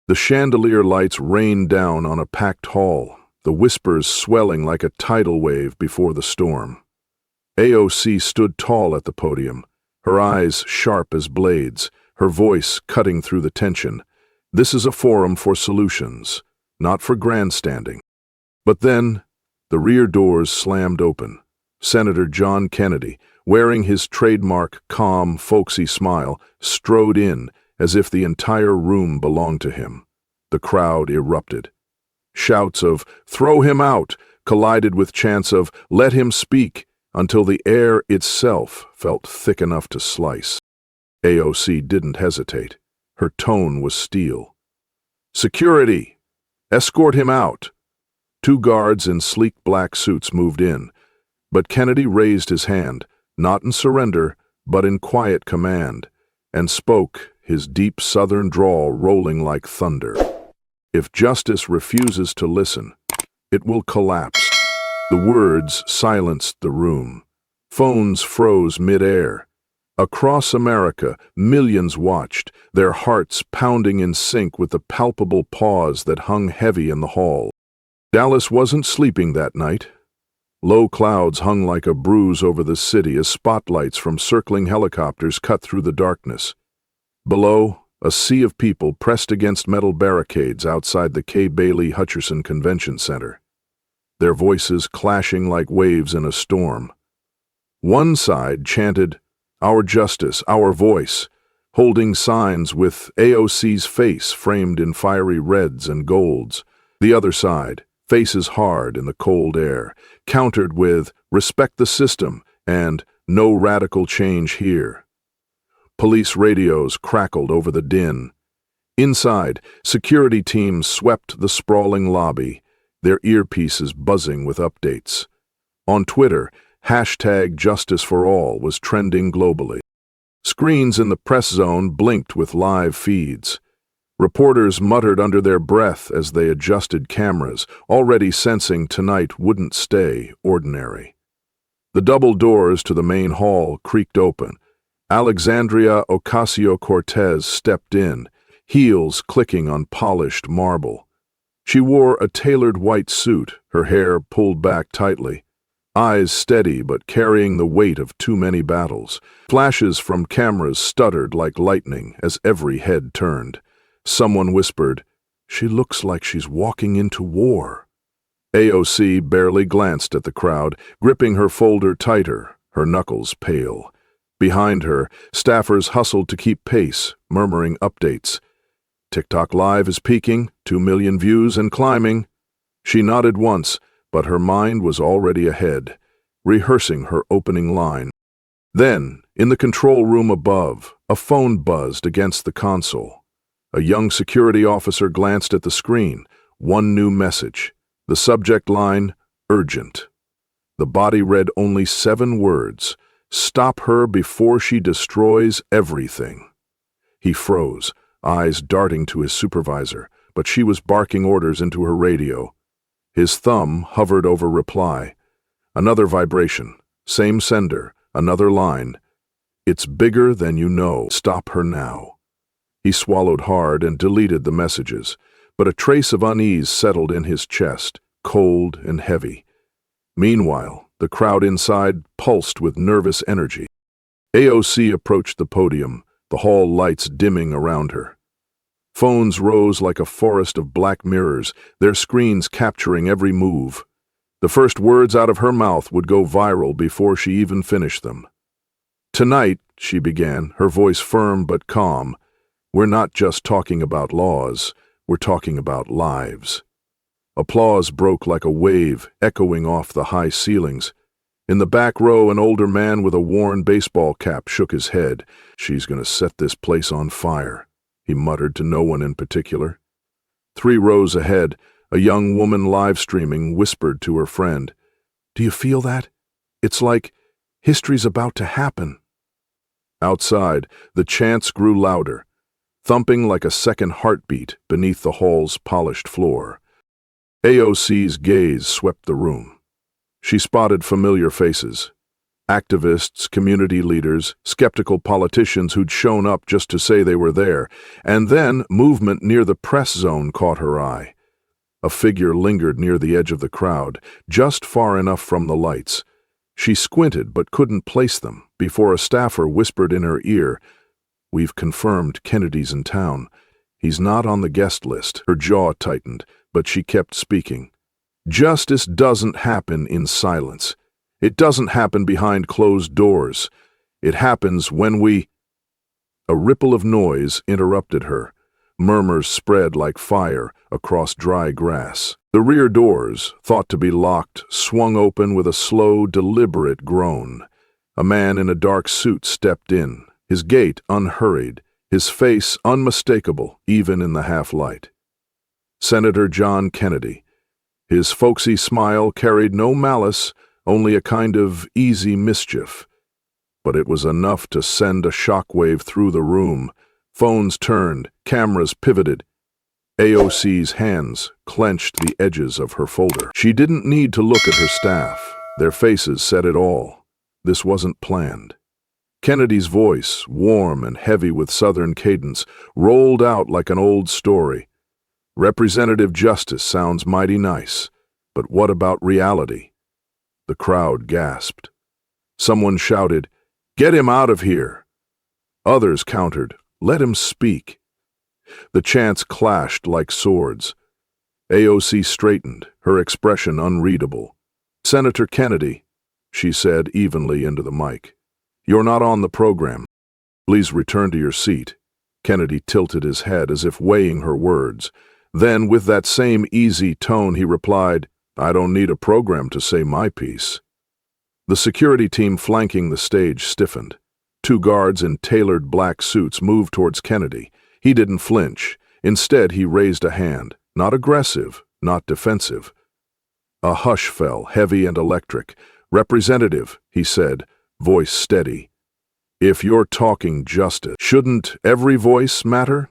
The chandelier lights rained down on a packed hall, the whispers swelling like a tidal wave before the storm. AOC stood tall at the podium, her eyes sharp as blades, her voice cutting through the tension. This is a forum for solutions, not for grandstanding. But then, the rear doors slammed open. Senator John Kennedy, wearing his trademark calm, folksy smile, strode in as if the entire room belonged to him. The crowd erupted. Shouts of "Throw him out!" collided with chants of "Let him speak!" until the air itself felt thick enough to slice. AOC didn't hesitate. Her tone was steel. "Security! Escort him out!" Two guards in sleek black suits moved in, but Kennedy raised his hand, not in surrender, but in quiet command, and spoke, his deep southern drawl rolling like thunder. "If justice refuses to listen, it will collapse." The words silenced the room. Phones froze mid-air. Across America, millions watched, their hearts pounding in sync with the palpable pause that hung heavy in the hall. Dallas wasn't sleeping that night. Low clouds hung like a bruise over the city as spotlights from circling helicopters cut through the darkness. Below, a sea of people pressed against metal barricades outside the K. Bailey Hutcherson Convention Center, their voices clashing like waves in a storm. One side chanted, "Our justice, our voice," holding signs with AOC's face framed in fiery reds and golds. The other side, faces hard in the cold air, countered with "Respect the system" and "No radical change here." Police radios crackled over the din. Inside, security teams swept the sprawling lobby, their earpieces buzzing with updates. On Twitter, #JusticeForAll was trending globally. Screens in the press zone blinked with live feeds. Reporters muttered under their breath as they adjusted cameras, already sensing tonight wouldn't stay ordinary. The double doors to the main hall creaked open. Alexandria Ocasio-Cortez stepped in, heels clicking on polished marble. She wore a tailored white suit, her hair pulled back tightly, eyes steady but carrying the weight of too many battles. Flashes from cameras stuttered like lightning as every head turned. Someone whispered, "She looks like she's walking into war." AOC barely glanced at the crowd, gripping her folder tighter, her knuckles pale. Behind her, staffers hustled to keep pace, murmuring updates. "TikTok Live is peaking, 2 million views and climbing." She nodded once, but her mind was already ahead, rehearsing her opening line. Then, in the control room above, a phone buzzed against the console. A young security officer glanced at the screen. One new message. The subject line, "Urgent." The body read only 7 words. "Stop her before she destroys everything." He froze, eyes darting to his supervisor, but she was barking orders into her radio. His thumb hovered over reply. Another vibration. Same sender. Another line. "It's bigger than you know. Stop her now." He swallowed hard and deleted the messages, but a trace of unease settled in his chest, cold and heavy. Meanwhile, the crowd inside pulsed with nervous energy. AOC approached the podium, the hall lights dimming around her. Phones rose like a forest of black mirrors, their screens capturing every move. The first words out of her mouth would go viral before she even finished them. "Tonight," she began, her voice firm but calm, "we're not just talking about laws, we're talking about lives." Applause broke like a wave, echoing off the high ceilings. In the back row, an older man with a worn baseball cap shook his head. "She's going to set this place on fire," he muttered to no one in particular. 3 rows ahead, a young woman live-streaming whispered to her friend, "Do you feel that? It's like history's about to happen." Outside, the chants grew louder, thumping like a second heartbeat beneath the hall's polished floor. AOC's gaze swept the room. She spotted familiar faces. Activists, community leaders, skeptical politicians who'd shown up just to say they were there, and then movement near the press zone caught her eye. A figure lingered near the edge of the crowd, just far enough from the lights. She squinted but couldn't place them before a staffer whispered in her ear, "We've confirmed Kennedy's in town. He's not on the guest list." Her jaw tightened, but she kept speaking. Justice doesn't happen in silence. It doesn't happen behind closed doors. It happens when we... A ripple of noise interrupted her. Murmurs spread like fire across dry grass. The rear doors, thought to be locked, swung open with a slow, deliberate groan. A man in a dark suit stepped in, his gait unhurried, his face unmistakable even in the half-light. Senator John Kennedy. His folksy smile carried no malice, only a kind of easy mischief. But it was enough to send a shockwave through the room. Phones turned, cameras pivoted. AOC's hands clenched the edges of her folder. She didn't need to look at her staff. Their faces said it all. This wasn't planned. Kennedy's voice, warm and heavy with Southern cadence, rolled out like an old story. Representative justice sounds mighty nice, but what about reality? The crowd gasped. Someone shouted, "Get him out of here!" Others countered, "Let him speak." The chants clashed like swords. AOC straightened, her expression unreadable. "Senator Kennedy," she said evenly into the mic, "you're not on the program. Please return to your seat." Kennedy tilted his head as if weighing her words. Then, with that same easy tone, he replied, "I don't need a program to say my piece." The security team flanking the stage stiffened. Two guards in tailored black suits moved towards Kennedy. He didn't flinch. Instead, he raised a hand, not aggressive, not defensive. A hush fell, heavy and electric. "Representative," he said, voice steady. "If you're talking justice, shouldn't every voice matter?"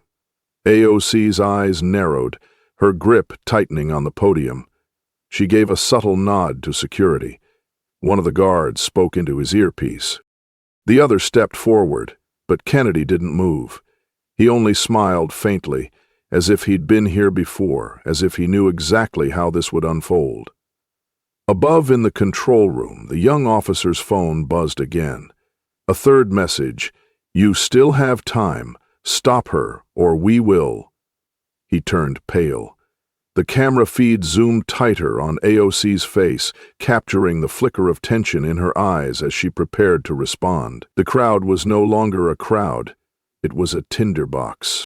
AOC's eyes narrowed, her grip tightening on the podium. She gave a subtle nod to security. One of the guards spoke into his earpiece. The other stepped forward, but Kennedy didn't move. He only smiled faintly, as if he'd been here before, as if he knew exactly how this would unfold. Above in the control room, the young officer's phone buzzed again. A third message, "You still have time. Stop her, or we will." He turned pale. The camera feed zoomed tighter on AOC's face, capturing the flicker of tension in her eyes as she prepared to respond. The crowd was no longer a crowd. It was a tinderbox.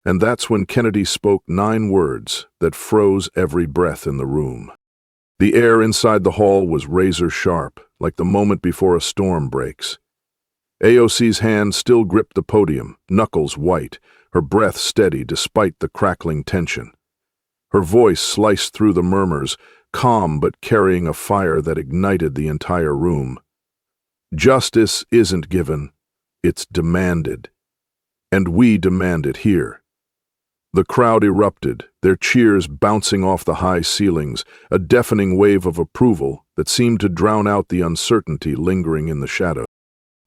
And that's when Kennedy spoke 9 words that froze every breath in the room. The air inside the hall was razor sharp, like the moment before a storm breaks. AOC's hand still gripped the podium, knuckles white, her breath steady despite the crackling tension. Her voice sliced through the murmurs, calm but carrying a fire that ignited the entire room. Justice isn't given, it's demanded. And we demand it here. The crowd erupted, their cheers bouncing off the high ceilings, a deafening wave of approval that seemed to drown out the uncertainty lingering in the shadows.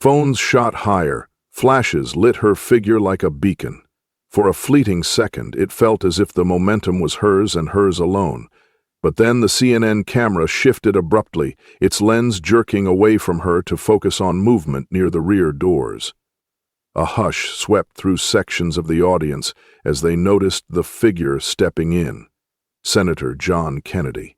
Phones shot higher, flashes lit her figure like a beacon. For a fleeting second, it felt as if the momentum was hers and hers alone. But then the CNN camera shifted abruptly, its lens jerking away from her to focus on movement near the rear doors. A hush swept through sections of the audience as they noticed the figure stepping in, Senator John Kennedy.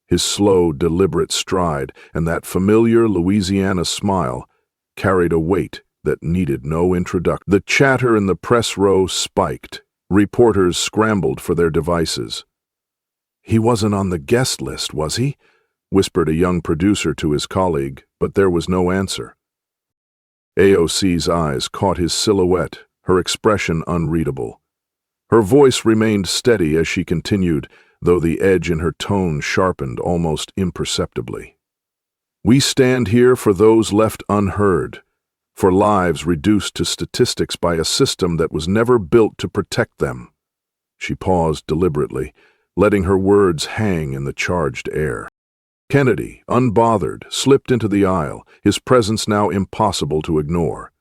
His slow, deliberate stride and that familiar Louisiana smile carried a weight that needed no introduction. The chatter in the press row spiked. Reporters scrambled for their devices. "He wasn't on the guest list, was he?" whispered a young producer to his colleague, but there was no answer. AOC's eyes caught his silhouette, her expression unreadable. Her voice remained steady as she continued, though the edge in her tone sharpened almost imperceptibly. "We stand here for those left unheard, for lives reduced to statistics by a system that was never built to protect them." She paused deliberately, letting her words hang in the charged air. Kennedy, unbothered, slipped into the aisle, his presence now impossible to ignore.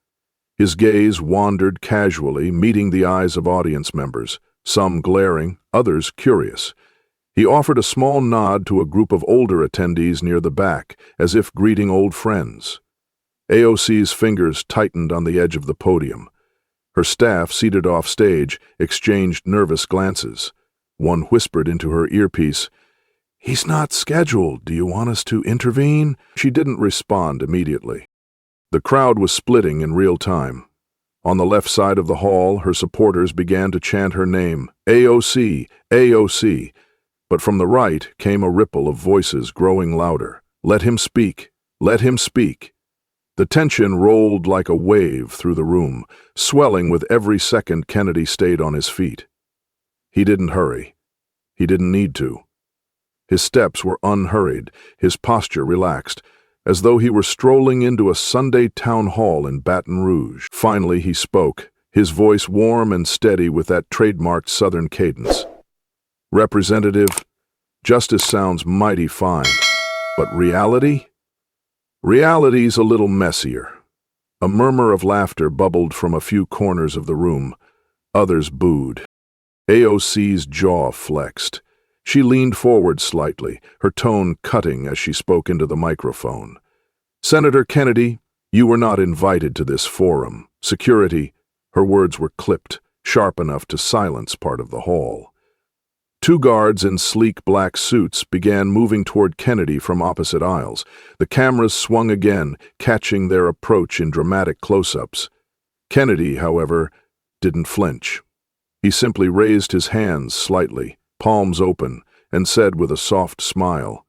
His gaze wandered casually, meeting the eyes of audience members, some glaring, others curious. He offered a small nod to a group of older attendees near the back, as if greeting old friends. AOC's fingers tightened on the edge of the podium. Her staff, seated off stage, exchanged nervous glances. One whispered into her earpiece, "He's not scheduled. Do you want us to intervene?" She didn't respond immediately. The crowd was splitting in real time. On the left side of the hall, her supporters began to chant her name, AOC, AOC. But from the right came a ripple of voices growing louder. "Let him speak. Let him speak." The tension rolled like a wave through the room, swelling with every second Kennedy stayed on his feet. He didn't hurry. He didn't need to. His steps were unhurried, his posture relaxed, as though he were strolling into a Sunday town hall in Baton Rouge. Finally he spoke, his voice warm and steady with that trademarked Southern cadence. "Representative, justice sounds mighty fine, but reality? Reality's a little messier." A murmur of laughter bubbled from a few corners of the room. Others booed. AOC's jaw flexed. She leaned forward slightly, her tone cutting as she spoke into the microphone. "Senator Kennedy, you were not invited to this forum. Security," her words were clipped, sharp enough to silence part of the hall. Two guards in sleek black suits began moving toward Kennedy from opposite aisles. The cameras swung again, catching their approach in dramatic close-ups. Kennedy, however, didn't flinch. He simply raised his hands slightly, palms open, and said with a soft smile,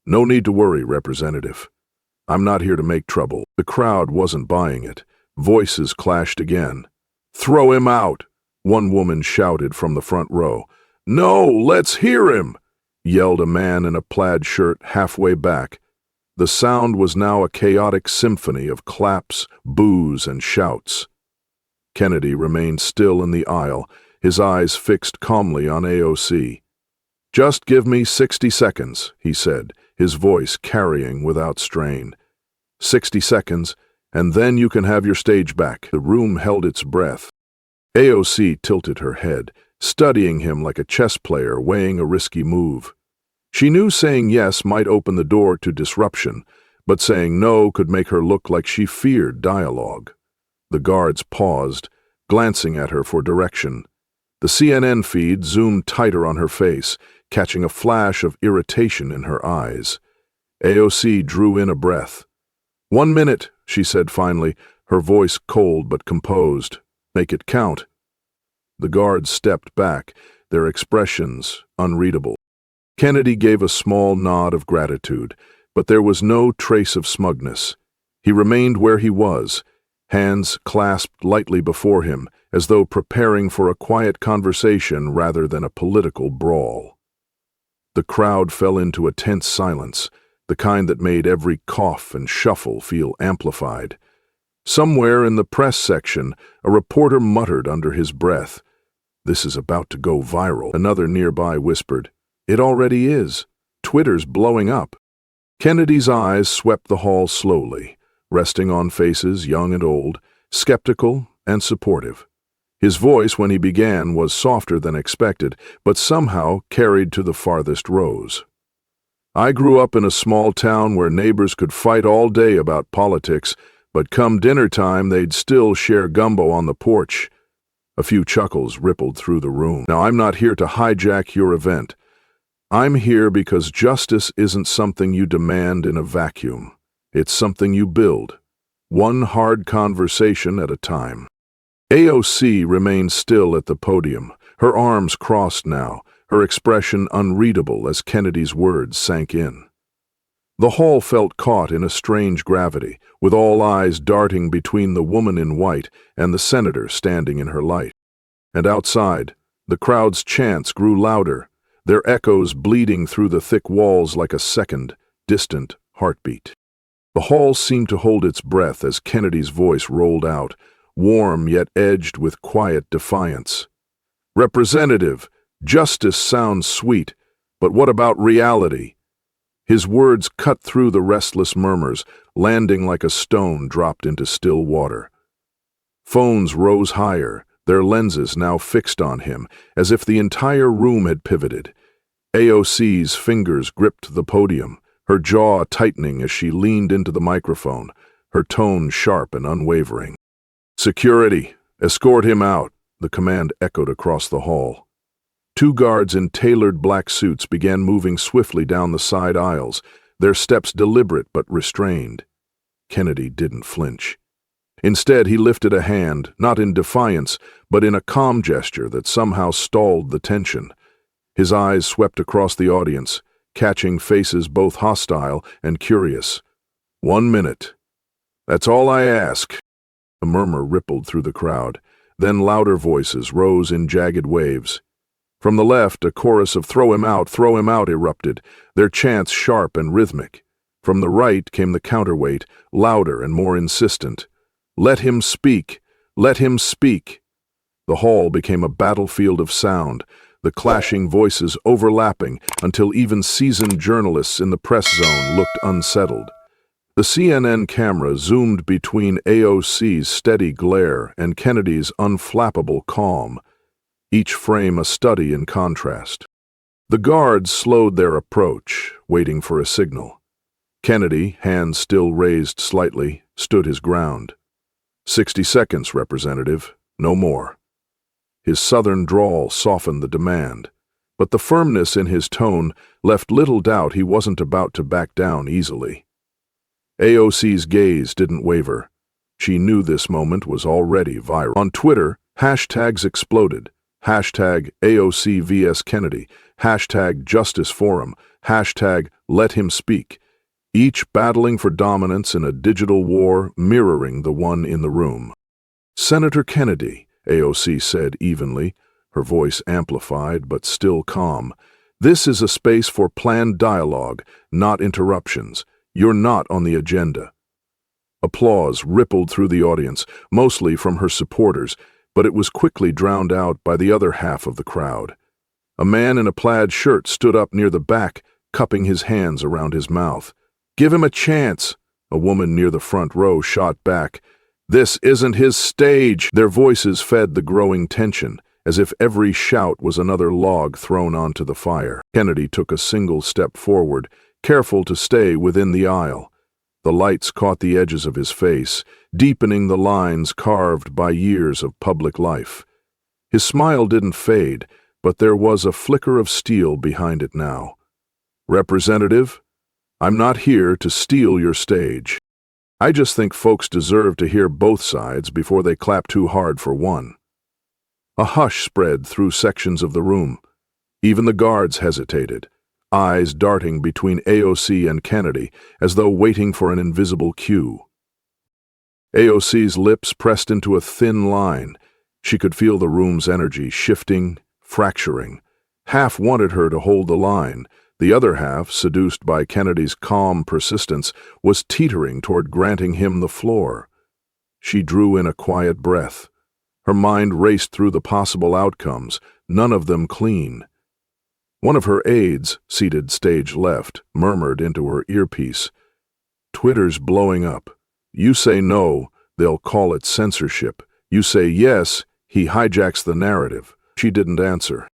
"No need to worry, Representative. I'm not here to make trouble." The crowd wasn't buying it. Voices clashed again. "Throw him out," one woman shouted from the front row. "No, let's hear him," yelled a man in a plaid shirt halfway back. The sound was now a chaotic symphony of claps, boos, and shouts. Kennedy remained still in the aisle, his eyes fixed calmly on AOC. "Just give me 60 seconds, he said, his voice carrying without strain. 60 seconds, and then you can have your stage back." The room held its breath. AOC tilted her head, studying him like a chess player weighing a risky move. She knew saying yes might open the door to disruption, but saying no could make her look like she feared dialogue. The guards paused, glancing at her for direction. The CNN feed zoomed tighter on her face, catching a flash of irritation in her eyes. AOC drew in a breath. "1 minute," she said finally, her voice cold but composed. "Make it count." The guards stepped back, their expressions unreadable. Kennedy gave a small nod of gratitude, but there was no trace of smugness. He remained where he was, hands clasped lightly before him, as though preparing for a quiet conversation rather than a political brawl. The crowd fell into a tense silence, the kind that made every cough and shuffle feel amplified. Somewhere in the press section, a reporter muttered under his breath, "This is about to go viral." Another nearby whispered, "It already is. Twitter's blowing up." Kennedy's eyes swept the hall slowly, resting on faces young and old, skeptical and supportive. His voice, when he began, was softer than expected, but somehow carried to the farthest rows. "I grew up in a small town where neighbors could fight all day about politics, but come dinner time they'd still share gumbo on the porch." A few chuckles rippled through the room. "Now, I'm not here to hijack your event. I'm here because justice isn't something you demand in a vacuum. It's something you build, one hard conversation at a time." AOC remained still at the podium, her arms crossed now, her expression unreadable as Kennedy's words sank in. The hall felt caught in a strange gravity, with all eyes darting between the woman in white and the senator standing in her light. And outside, the crowd's chants grew louder, their echoes bleeding through the thick walls like a second, distant heartbeat. The hall seemed to hold its breath as Kennedy's voice rolled out, warm yet edged with quiet defiance. "Representative, justice sounds sweet, but what about reality?" His words cut through the restless murmurs, landing like a stone dropped into still water. Phones rose higher, their lenses now fixed on him, as if the entire room had pivoted. AOC's fingers gripped the podium, her jaw tightening as she leaned into the microphone, her tone sharp and unwavering. "Security, escort him out," the command echoed across the hall. Two guards in tailored black suits began moving swiftly down the side aisles, their steps deliberate but restrained. Kennedy didn't flinch. Instead, he lifted a hand, not in defiance, but in a calm gesture that somehow stalled the tension. His eyes swept across the audience, catching faces both hostile and curious. "1 minute. That's all I ask." A murmur rippled through the crowd. Then louder voices rose in jagged waves. From the left, a chorus of throw him out," erupted, their chants sharp and rhythmic. From the right came the counterweight, louder and more insistent. "Let him speak! Let him speak!" The hall became a battlefield of sound, the clashing voices overlapping until even seasoned journalists in the press zone looked unsettled. The CNN camera zoomed between AOC's steady glare and Kennedy's unflappable calm, each frame a study in contrast. The guards slowed their approach, waiting for a signal. Kennedy, hands still raised slightly, stood his ground. 60 seconds, Representative, no more." His southern drawl softened the demand, but the firmness in his tone left little doubt he wasn't about to back down easily. AOC's gaze didn't waver. She knew this moment was already viral. On Twitter, hashtags exploded. Hashtag AOC vs Kennedy, hashtag Justice Forum, hashtag Let Him Speak, each battling for dominance in a digital war mirroring the one in the room. "Senator Kennedy," AOC said evenly, her voice amplified but still calm, "this is a space for planned dialogue, not interruptions. You're not on the agenda." Applause rippled through the audience, mostly from her supporters, but it was quickly drowned out by the other half of the crowd. A man in a plaid shirt stood up near the back, cupping his hands around his mouth. "Give him a chance," a woman near the front row shot back. "This isn't his stage." Their voices fed the growing tension, as if every shout was another log thrown onto the fire. Kennedy took a single step forward, careful to stay within the aisle. The lights caught the edges of his face, deepening the lines carved by years of public life. His smile didn't fade, but there was a flicker of steel behind it now. "Representative, I'm not here to steal your stage. I just think folks deserve to hear both sides before they clap too hard for one." A hush spread through sections of the room. Even the guards hesitated, eyes darting between AOC and Kennedy as though waiting for an invisible cue. AOC's lips pressed into a thin line. She could feel the room's energy shifting, fracturing. Half wanted her to hold the line. The other half, seduced by Kennedy's calm persistence, was teetering toward granting him the floor. She drew in a quiet breath. Her mind raced through the possible outcomes, none of them clean. One of her aides, seated stage left, murmured into her earpiece, "Twitter's blowing up. You say no, they'll call it censorship. You say yes, he hijacks the narrative." She didn't answer.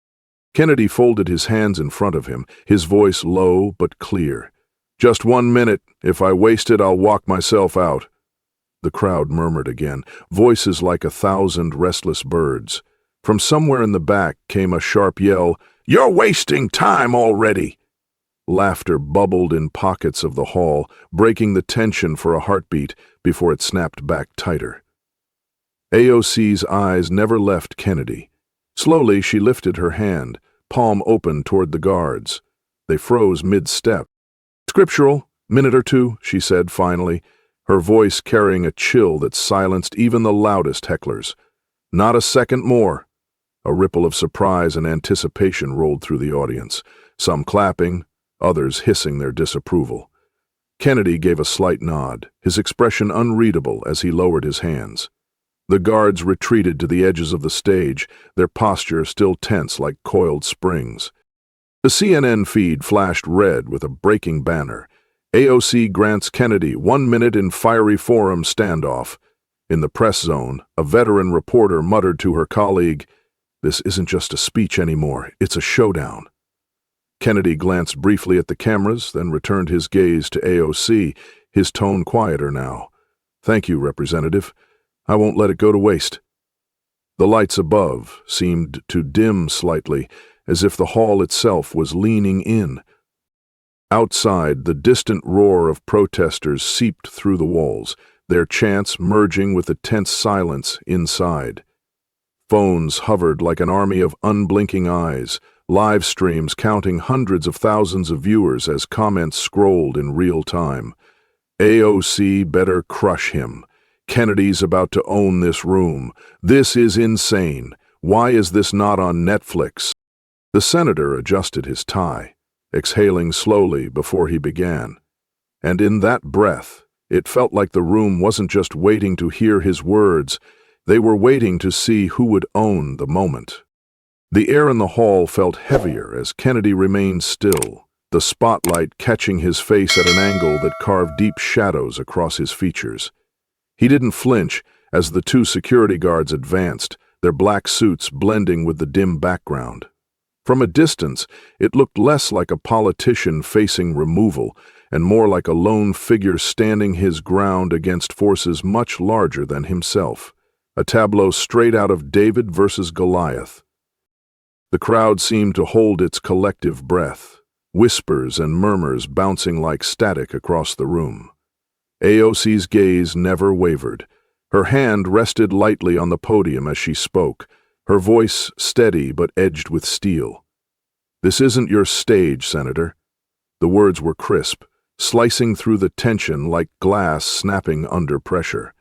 Kennedy folded his hands in front of him, his voice low but clear. "Just 1 minute. If I waste it, I'll walk myself out." The crowd murmured again, voices like 1,000 restless birds. From somewhere in the back came a sharp yell, "You're wasting time already!" Laughter bubbled in pockets of the hall, breaking the tension for a heartbeat before it snapped back tighter. AOC's eyes never left Kennedy. Slowly she lifted her hand, palm open toward the guards. They froze mid-step. "Scriptural, minute or two," she said finally, her voice carrying a chill that silenced even the loudest hecklers. "Not a second more." A ripple of surprise and anticipation rolled through the audience, some clapping, others hissing their disapproval. Kennedy gave a slight nod, his expression unreadable as he lowered his hands. The guards retreated to the edges of the stage, their posture still tense like coiled springs. The CNN feed flashed red with a breaking banner. AOC grants Kennedy 1 minute in fiery forum standoff. In the press zone, a veteran reporter muttered to her colleague, "This isn't just a speech anymore, it's a showdown." Kennedy glanced briefly at the cameras, then returned his gaze to AOC, his tone quieter now. "Thank you, Representative. I won't let it go to waste." The lights above seemed to dim slightly, as if the hall itself was leaning in. Outside, the distant roar of protesters seeped through the walls, their chants merging with the tense silence inside. Phones hovered like an army of unblinking eyes, live streams counting hundreds of thousands of viewers as comments scrolled in real time. AOC better crush him. Kennedy's about to own this room. This is insane. Why is this not on Netflix? The senator adjusted his tie, exhaling slowly before he began. And in that breath, it felt like the room wasn't just waiting to hear his words, they were waiting to see who would own the moment. The air in the hall felt heavier as Kennedy remained still, the spotlight catching his face at an angle that carved deep shadows across his features. He didn't flinch as the two security guards advanced, their black suits blending with the dim background. From a distance, it looked less like a politician facing removal and more like a lone figure standing his ground against forces much larger than himself, a tableau straight out of David versus Goliath. The crowd seemed to hold its collective breath, whispers and murmurs bouncing like static across the room. AOC's gaze never wavered. Her hand rested lightly on the podium as she spoke, her voice steady but edged with steel. "This isn't your stage, Senator." The words were crisp, slicing through the tension like glass snapping under pressure.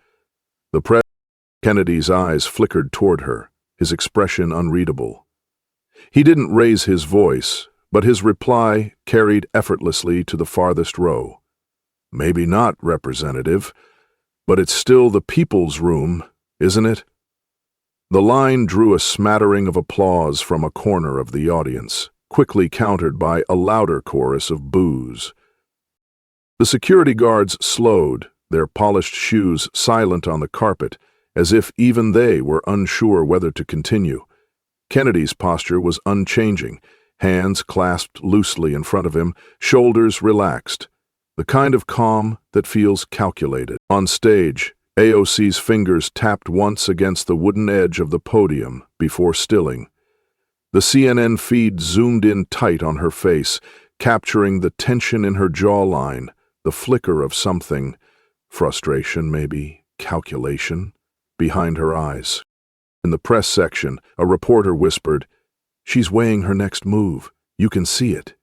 Kennedy's eyes flickered toward her, his expression unreadable. He didn't raise his voice, but his reply carried effortlessly to the farthest row. "Maybe not, Representative, but it's still the people's room, isn't it?" The line drew a smattering of applause from a corner of the audience, quickly countered by a louder chorus of boos. The security guards slowed, their polished shoes silent on the carpet, as if even they were unsure whether to continue. Kennedy's posture was unchanging, hands clasped loosely in front of him, shoulders relaxed, the kind of calm that feels calculated. On stage, AOC's fingers tapped once against the wooden edge of the podium before stilling. The CNN feed zoomed in tight on her face, capturing the tension in her jawline, the flicker of something, frustration maybe, calculation, behind her eyes. In the press section, a reporter whispered, "She's weighing her next move. You can see it."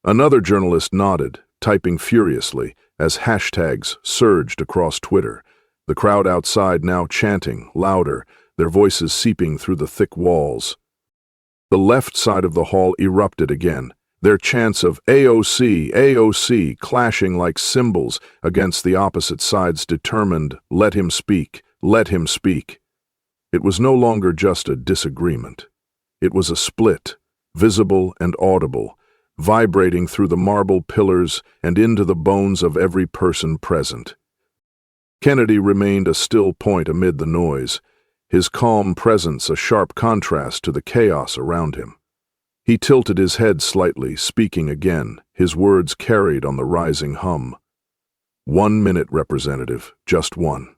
Another journalist nodded, typing furiously, as hashtags surged across Twitter, the crowd outside now chanting, louder, their voices seeping through the thick walls. The left side of the hall erupted again, their chants of AOC, AOC clashing like cymbals against the opposite side's determined, "Let him speak, let him speak." It was no longer just a disagreement. It was a split, visible and audible, vibrating through the marble pillars and into the bones of every person present. Kennedy remained a still point amid the noise, his calm presence a sharp contrast to the chaos around him. He tilted his head slightly, speaking again, his words carried on the rising hum. "1 minute, Representative, just one.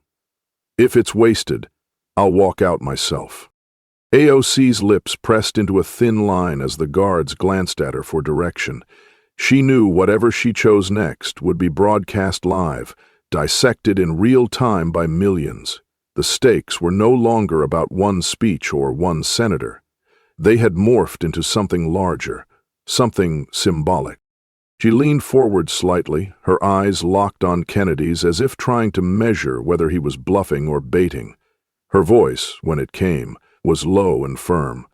If it's wasted, I'll walk out myself." AOC's lips pressed into a thin line as the guards glanced at her for direction. She knew whatever she chose next would be broadcast live, dissected in real time by millions. The stakes were no longer about one speech or one senator. They had morphed into something larger, something symbolic. She leaned forward slightly, her eyes locked on Kennedy's as if trying to measure whether he was bluffing or baiting. Her voice, when it came, was low and firm.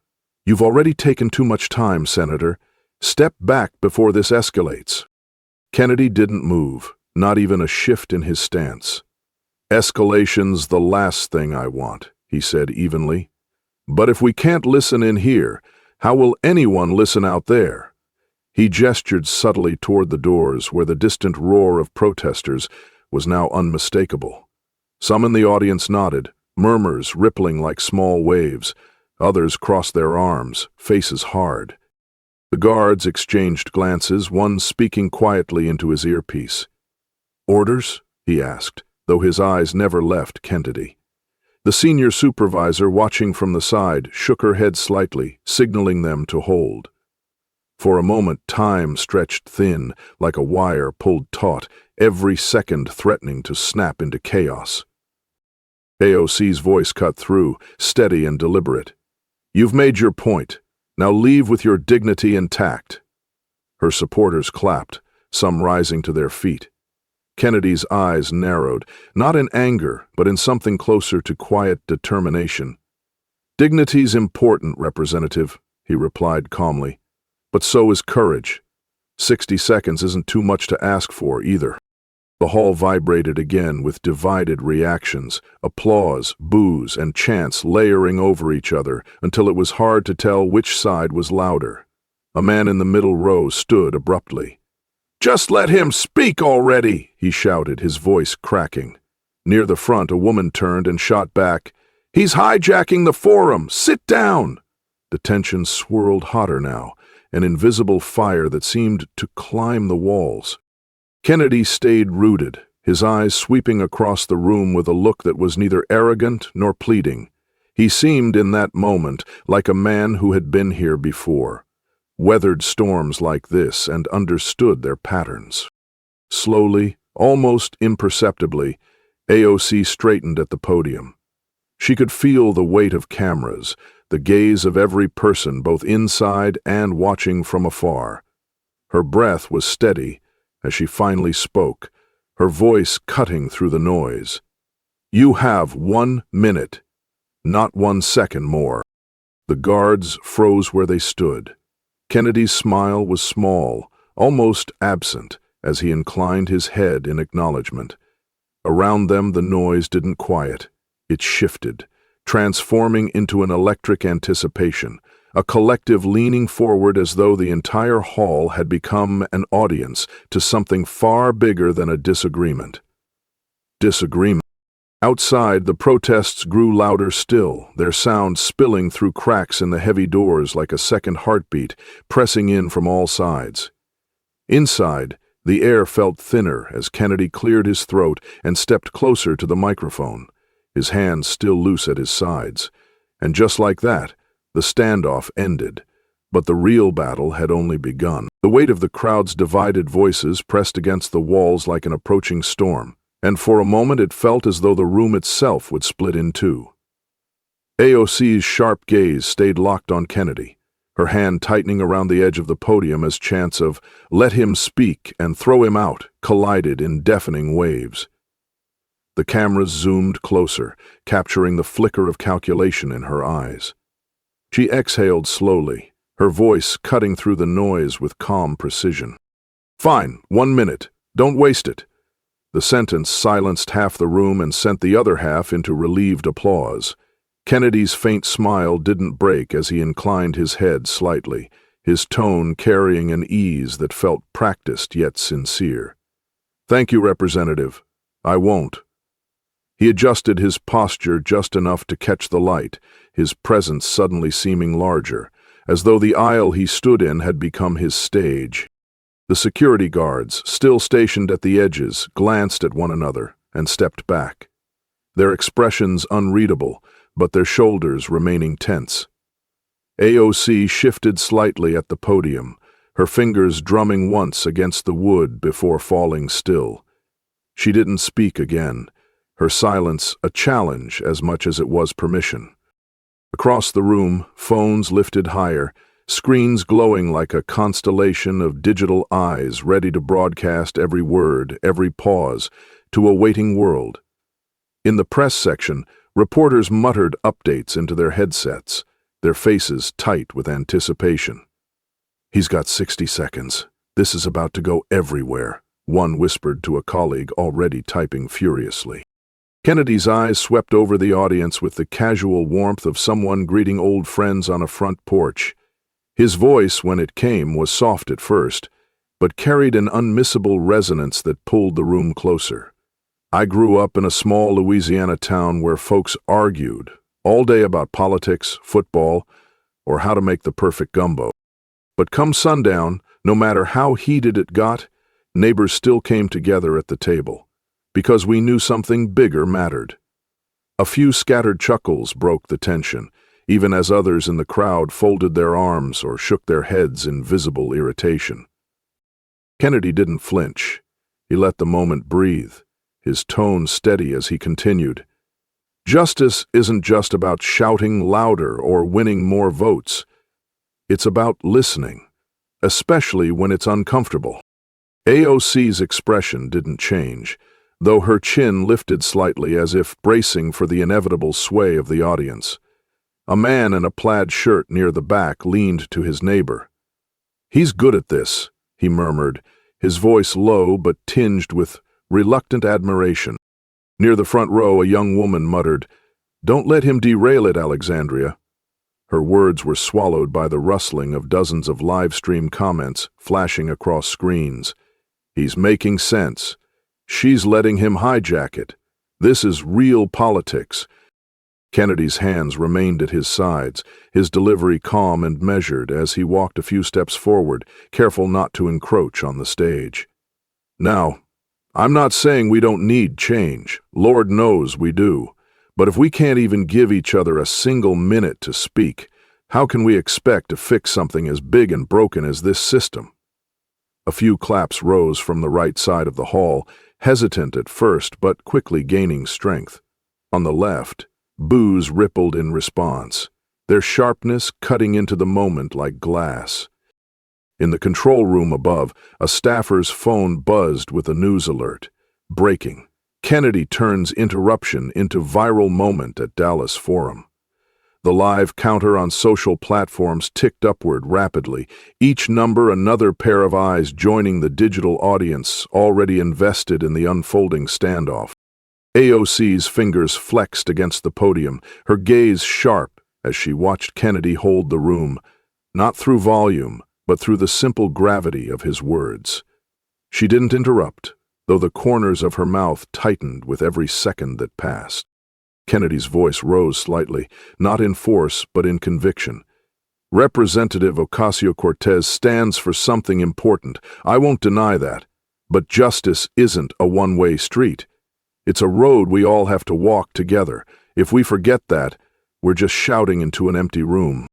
"You've already taken too much time, Senator. Step back before this escalates." Kennedy didn't move, not even a shift in his stance. "Escalation's the last thing I want," he said evenly. "But if we can't listen in here, how will anyone listen out there? He gestured subtly toward the doors where the distant roar of protesters was now unmistakable. Some in the audience nodded, murmurs rippling like small waves. Others crossed their arms, faces hard. The guards exchanged glances, one speaking quietly into his earpiece. "Orders?" he asked, though his eyes never left Kennedy. The senior supervisor, watching from the side, shook her head slightly, signaling them to hold. For a moment, time stretched thin, like a wire pulled taut, every second threatening to snap into chaos. AOC's voice cut through, steady and deliberate. "You've made your point. Now leave with your dignity intact." Her supporters clapped, some rising to their feet. Kennedy's eyes narrowed, not in anger, but in something closer to quiet determination. "Dignity's important, Representative," he replied calmly. "But so is courage. 60 seconds isn't too much to ask for, either." The hall vibrated again with divided reactions, applause, boos, and chants layering over each other until it was hard to tell which side was louder. A man in the middle row stood abruptly. "Just let him speak already!" he shouted, his voice cracking. Near the front, a woman turned and shot back, "He's hijacking the forum! Sit down!" The tension swirled hotter now, an invisible fire that seemed to climb the walls. Kennedy stayed rooted, his eyes sweeping across the room with a look that was neither arrogant nor pleading. He seemed in that moment like a man who had been here before, weathered storms like this and understood their patterns. Slowly, almost imperceptibly, AOC straightened at the podium. She could feel the weight of cameras, the gaze of every person both inside and watching from afar. Her breath was steady as she finally spoke, her voice cutting through the noise. "You have 1 minute, not 1 second more." The guards froze where they stood. Kennedy's smile was small, almost absent, as he inclined his head in acknowledgement. Around them the noise didn't quiet. It shifted, transforming into an electric anticipation, a collective leaning forward as though the entire hall had become an audience to something far bigger than a disagreement. Disagreement. Outside, the protests grew louder still, their sound spilling through cracks in the heavy doors like a second heartbeat, pressing in from all sides. Inside, the air felt thinner as Kennedy cleared his throat and stepped closer to the microphone, his hands still loose at his sides. And just like that, the standoff ended. But the real battle had only begun. The weight of the crowd's divided voices pressed against the walls like an approaching storm, and for a moment it felt as though the room itself would split in two. AOC's sharp gaze stayed locked on Kennedy, her hand tightening around the edge of the podium as chants of "Let him speak" and "Throw him out" collided in deafening waves. The cameras zoomed closer, capturing the flicker of calculation in her eyes. She exhaled slowly, her voice cutting through the noise with calm precision. "Fine, 1 minute. Don't waste it." The sentence silenced half the room and sent the other half into relieved applause. Kennedy's faint smile didn't break as he inclined his head slightly, his tone carrying an ease that felt practiced yet sincere. "Thank you, Representative. I won't." He adjusted his posture just enough to catch the light, his presence suddenly seeming larger, as though the aisle he stood in had become his stage. The security guards, still stationed at the edges, glanced at one another and stepped back, their expressions unreadable, but their shoulders remaining tense. AOC shifted slightly at the podium, her fingers drumming once against the wood before falling still. She didn't speak again, her silence a challenge as much as it was permission. Across the room, phones lifted higher, screens glowing like a constellation of digital eyes ready to broadcast every word, every pause, to a waiting world. In the press section, reporters muttered updates into their headsets, their faces tight with anticipation. "He's got 60 seconds. This is about to go everywhere," one whispered to a colleague already typing furiously. Kennedy's eyes swept over the audience with the casual warmth of someone greeting old friends on a front porch. His voice, when it came, was soft at first, but carried an unmissable resonance that pulled the room closer. I grew up in a small Louisiana town where folks argued all day about politics, football, or how to make the perfect gumbo. But come sundown, no matter how heated it got, neighbors still came together at the table, because we knew something bigger mattered. A few scattered chuckles broke the tension, even as others in the crowd folded their arms or shook their heads in visible irritation. Kennedy didn't flinch. He let the moment breathe, his tone steady as he continued. Justice isn't just about shouting louder or winning more votes. It's about listening, especially when it's uncomfortable. AOC's expression didn't change, though her chin lifted slightly as if bracing for the inevitable sway of the audience. A man in a plaid shirt near the back leaned to his neighbor. "He's good at this," he murmured, his voice low but tinged with reluctant admiration. Near the front row, a young woman muttered, "Don't let him derail it, Alexandria." Her words were swallowed by the rustling of dozens of live-stream comments flashing across screens. "He's making sense. She's letting him hijack it. This is real politics." Kennedy's hands remained at his sides, his delivery calm and measured as he walked a few steps forward, careful not to encroach on the stage. "Now, I'm not saying we don't need change. Lord knows we do. But if we can't even give each other a single minute to speak, how can we expect to fix something as big and broken as this system?" A few claps rose from the right side of the hall, hesitant at first but quickly gaining strength. On the left, boos rippled in response, their sharpness cutting into the moment like glass. In the control room above, a staffer's phone buzzed with a news alert. Breaking. Kennedy turns interruption into viral moment at Dallas Forum. The live counter on social platforms ticked upward rapidly, each number another pair of eyes joining the digital audience already invested in the unfolding standoff. AOC's fingers flexed against the podium, her gaze sharp as she watched Kennedy hold the room, not through volume, but through the simple gravity of his words. She didn't interrupt, though the corners of her mouth tightened with every second that passed. Kennedy's voice rose slightly, not in force but in conviction. "Representative Ocasio-Cortez stands for something important. I won't deny that. But justice isn't a one-way street. It's a road we all have to walk together. If we forget that, we're just shouting into an empty room."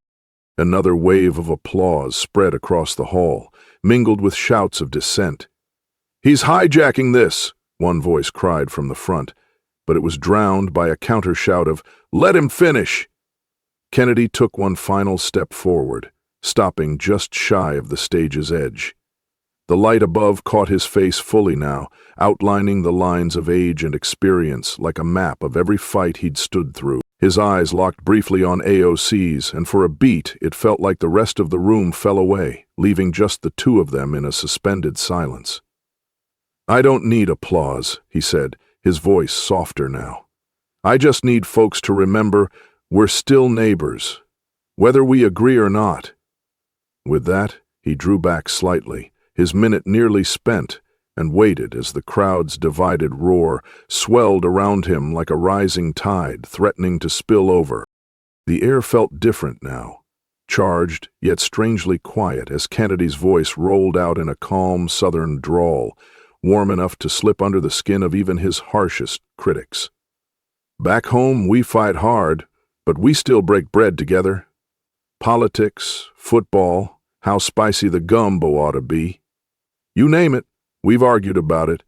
Another wave of applause spread across the hall, mingled with shouts of dissent. "He's hijacking this," one voice cried from the front, but it was drowned by a counter shout of, "Let him finish!" Kennedy took one final step forward, stopping just shy of the stage's edge. The light above caught his face fully now, outlining the lines of age and experience like a map of every fight he'd stood through. His eyes locked briefly on AOC's, and for a beat it felt like the rest of the room fell away, leaving just the two of them in a suspended silence. "I don't need applause," he said, his voice softer now. "I just need folks to remember we're still neighbors, whether we agree or not." With that, he drew back slightly, his minute nearly spent, and waited as the crowd's divided roar swelled around him like a rising tide threatening to spill over. The air felt different now, charged yet strangely quiet as Kennedy's voice rolled out in a calm southern drawl, warm enough to slip under the skin of even his harshest critics. "Back home we fight hard, but we still break bread together. Politics, football, how spicy the gumbo ought to be. You name it, we've argued about it,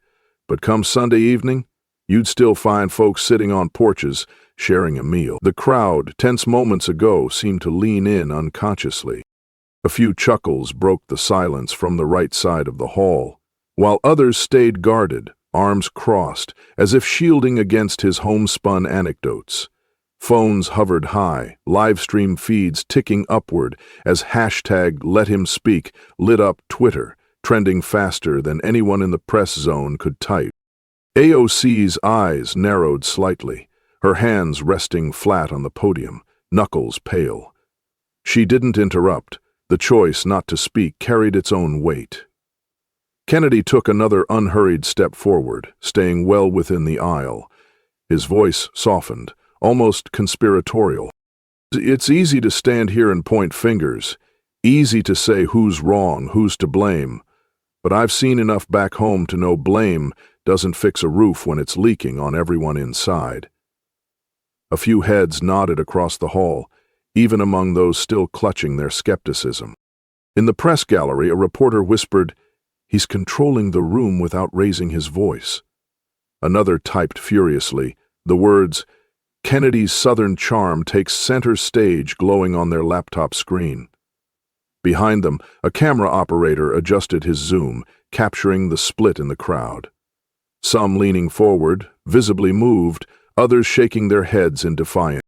but come Sunday evening, you'd still find folks sitting on porches, sharing a meal." The crowd, tense moments ago, seemed to lean in unconsciously. A few chuckles broke the silence from the right side of the hall, while others stayed guarded, arms crossed, as if shielding against his homespun anecdotes. Phones hovered high, live-stream feeds ticking upward as #LetHimSpeak lit up Twitter, trending faster than anyone in the press zone could type. AOC's eyes narrowed slightly, her hands resting flat on the podium, knuckles pale. She didn't interrupt, The choice not to speak carried its own weight. Kennedy took another unhurried step forward, staying well within the aisle. His voice softened, almost conspiratorial. It's easy to stand here and point fingers, easy to say who's wrong, who's to blame. But I've seen enough back home to know blame doesn't fix a roof when it's leaking on everyone inside. A few heads nodded across the hall, even among those still clutching their skepticism. In the press gallery, a reporter whispered, "He's controlling the room without raising his voice." Another typed furiously, the words, "Kennedy's Southern charm takes center stage," glowing on their laptop screen. Behind them, a camera operator adjusted his zoom, capturing the split in the crowd. Some leaning forward, visibly moved, others shaking their heads in defiance.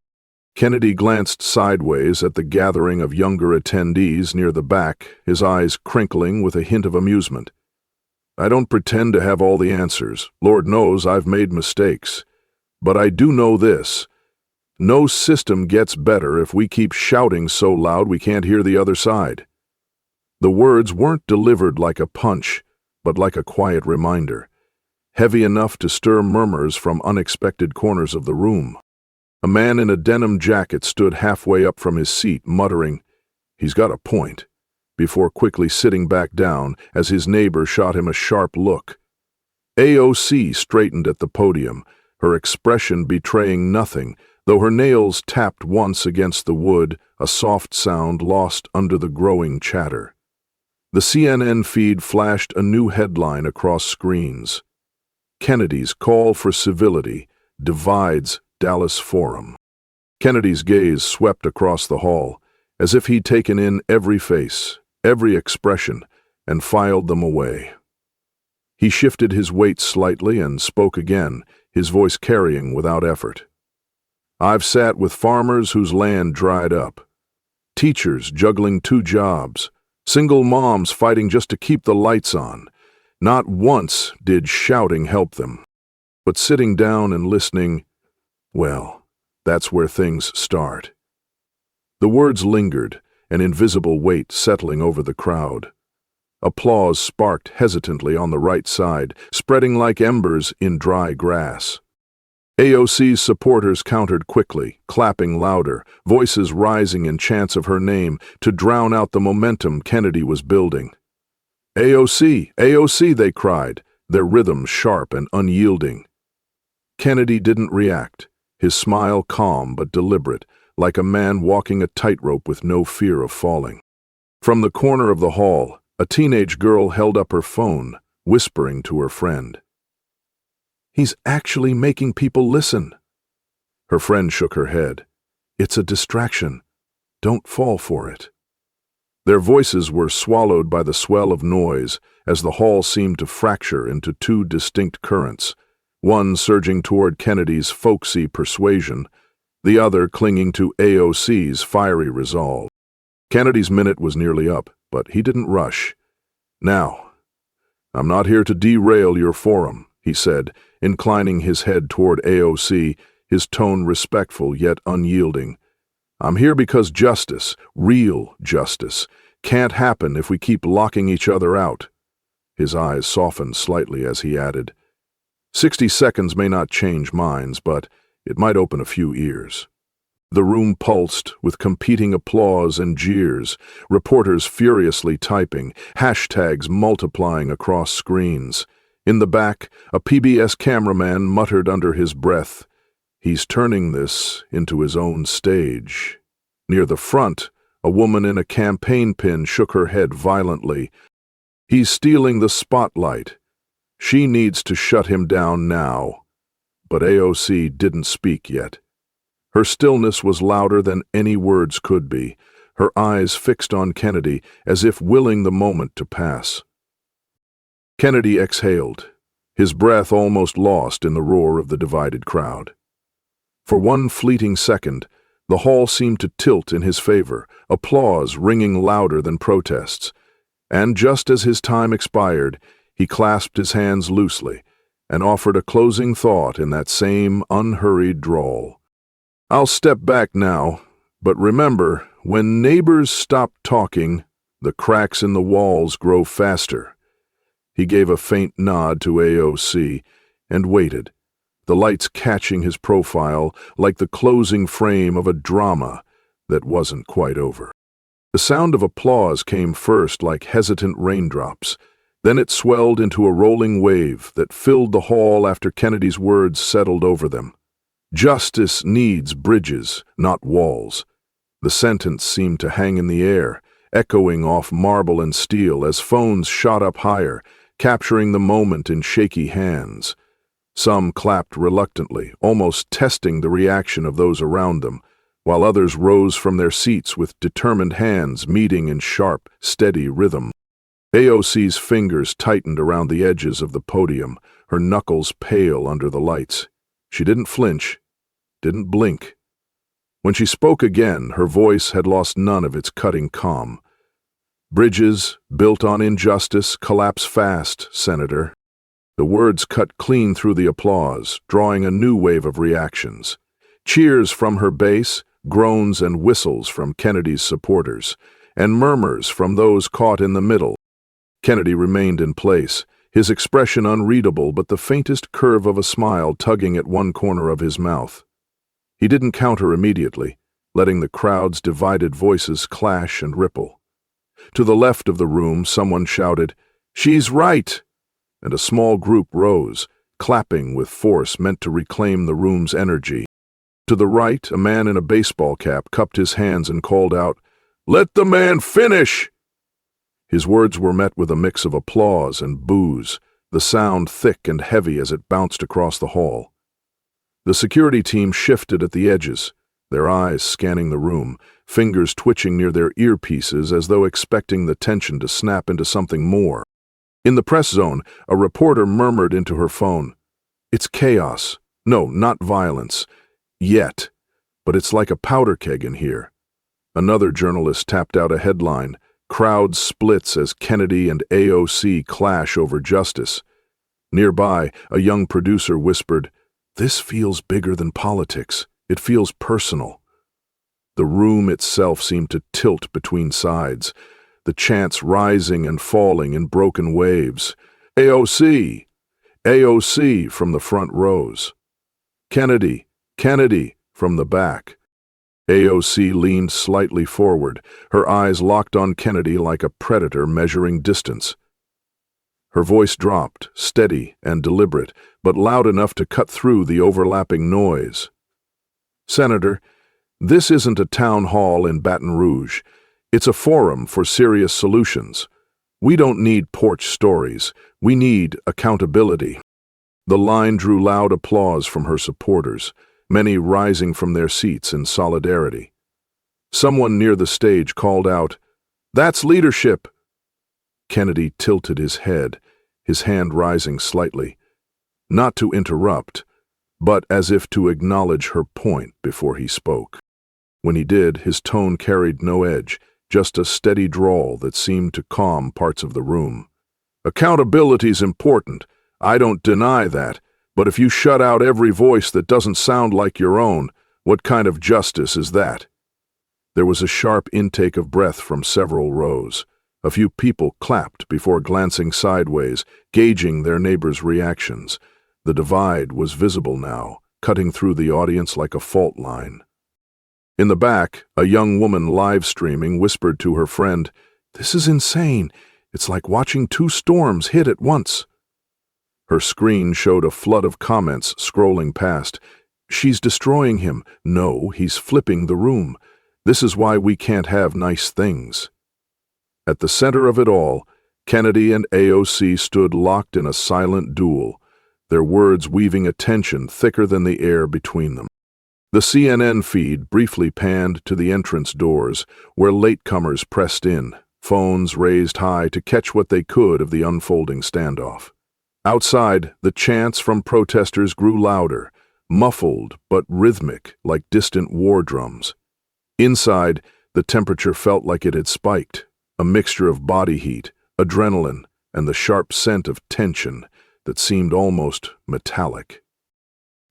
Kennedy glanced sideways at the gathering of younger attendees near the back, his eyes crinkling with a hint of amusement. "I don't pretend to have all the answers. Lord knows I've made mistakes. But I do know this. No system gets better if we keep shouting so loud we can't hear the other side." The words weren't delivered like a punch, but like a quiet reminder, heavy enough to stir murmurs from unexpected corners of the room. A man in a denim jacket stood halfway up from his seat, muttering, "He's got a point," before quickly sitting back down as his neighbor shot him a sharp look. AOC straightened at the podium, her expression betraying nothing, though her nails tapped once against the wood, a soft sound lost under the growing chatter. The CNN feed flashed a new headline across screens. "Kennedy's Call for Civility Divides Dallas Forum." Kennedy's gaze swept across the hall, as if he'd taken in every face, every expression, and filed them away. He shifted his weight slightly and spoke again, his voice carrying without effort. "I've sat with farmers whose land dried up, teachers juggling 2 jobs, single moms fighting just to keep the lights on. Not once did shouting help them. But sitting down and listening, well, that's where things start." The words lingered, an invisible weight settling over the crowd. Applause sparked hesitantly on the right side, spreading like embers in dry grass. AOC's supporters countered quickly, clapping louder, voices rising in chants of her name to drown out the momentum Kennedy was building. "AOC! AOC!" they cried, their rhythm sharp and unyielding. Kennedy didn't react, his smile calm but deliberate, like a man walking a tightrope with no fear of falling. From the corner of the hall, a teenage girl held up her phone, whispering to her friend. "He's actually making people listen." Her friend shook her head. "It's a distraction. Don't fall for it." Their voices were swallowed by the swell of noise as the hall seemed to fracture into 2 distinct currents, one surging toward Kennedy's folksy persuasion, the other clinging to AOC's fiery resolve. Kennedy's minute was nearly up, but he didn't rush. "Now, I'm not here to derail your forum," he said, inclining his head toward AOC, his tone respectful yet unyielding. "I'm here because justice, real justice, can't happen if we keep locking each other out." His eyes softened slightly as he added, 60 seconds may not change minds, but it might open a few ears." The room pulsed with competing applause and jeers, reporters furiously typing, hashtags multiplying across screens. In the back, a PBS cameraman muttered under his breath, "He's turning this into his own stage." Near the front, a woman in a campaign pin shook her head violently. "He's stealing the spotlight. She needs to shut him down now." But AOC didn't speak yet. Her stillness was louder than any words could be, her eyes fixed on Kennedy as if willing the moment to pass. Kennedy exhaled, his breath almost lost in the roar of the divided crowd. For one fleeting second, the hall seemed to tilt in his favor, applause ringing louder than protests. And just as his time expired, he clasped his hands loosely and offered a closing thought in that same unhurried drawl. "I'll step back now, but remember, when neighbors stop talking, The cracks in the walls grow faster. He gave a faint nod to AOC and waited, the lights catching his profile like the closing frame of a drama that wasn't quite over. The sound of applause came first like hesitant raindrops. Then it swelled into a rolling wave that filled the hall after Kennedy's words settled over them. Justice needs bridges, not walls. The sentence seemed to hang in the air, echoing off marble and steel as phones shot up higher, capturing the moment in shaky hands. Some clapped reluctantly, almost testing the reaction of those around them, while others rose from their seats with determined hands meeting in sharp, steady rhythm. AOC's fingers tightened around the edges of the podium, her knuckles pale under the lights. She didn't flinch, didn't blink. When she spoke again, her voice had lost none of its cutting calm. Bridges, built on injustice, collapse fast, Senator. The words cut clean through the applause, drawing a new wave of reactions. Cheers from her base, groans and whistles from Kennedy's supporters, and murmurs from those caught in the middle. Kennedy remained in place, his expression unreadable but the faintest curve of a smile tugging at one corner of his mouth. He didn't counter immediately, letting the crowd's divided voices clash and ripple. To the left of the room, someone shouted, "She's right!" and a small group rose, clapping with force meant to reclaim the room's energy. To the right, a man in a baseball cap cupped his hands and called out, "Let the man finish!" His words were met with a mix of applause and boos, the sound thick and heavy as it bounced across the hall. The security team shifted at the edges, their eyes scanning the room, fingers twitching near their earpieces as though expecting the tension to snap into something more. In the press zone, a reporter murmured into her phone, "It's chaos. No, not violence. Yet. But it's like a powder keg in here." Another journalist tapped out a headline, "Crowd splits as Kennedy and AOC clash over justice." Nearby, a young producer whispered, "This feels bigger than politics. It feels personal." The room itself seemed to tilt between sides, the chants rising and falling in broken waves. "AOC! AOC!" from the front rows. "Kennedy! Kennedy!" from the back. AOC leaned slightly forward, her eyes locked on Kennedy like a predator measuring distance. Her voice dropped, steady and deliberate, but loud enough to cut through the overlapping noise. "Senator, this isn't a town hall in Baton Rouge. It's a forum for serious solutions. We don't need porch stories. We need accountability." The line drew loud applause from her supporters, many rising from their seats in solidarity. Someone near the stage called out, "That's leadership!" Kennedy tilted his head, his hand rising slightly, not to interrupt, but as if to acknowledge her point before he spoke. When he did, his tone carried no edge, just a steady drawl that seemed to calm parts of the room. "Accountability's important. I don't deny that. But if you shut out every voice that doesn't sound like your own, what kind of justice is that?" There was a sharp intake of breath from several rows. A few people clapped before glancing sideways, gauging their neighbors' reactions. The divide was visible now, cutting through the audience like a fault line. In the back, a young woman live-streaming whispered to her friend, "This is insane. It's like watching two storms hit at once." Her screen showed a flood of comments scrolling past. "She's destroying him. No, he's flipping the room. This is why we can't have nice things." At the center of it all, Kennedy and AOC stood locked in a silent duel, their words weaving a tension thicker than the air between them. The CNN feed briefly panned to the entrance doors, where latecomers pressed in, phones raised high to catch what they could of the unfolding standoff. Outside, the chants from protesters grew louder, muffled but rhythmic like distant war drums. Inside, the temperature felt like it had spiked, a mixture of body heat, adrenaline, and the sharp scent of tension that seemed almost metallic.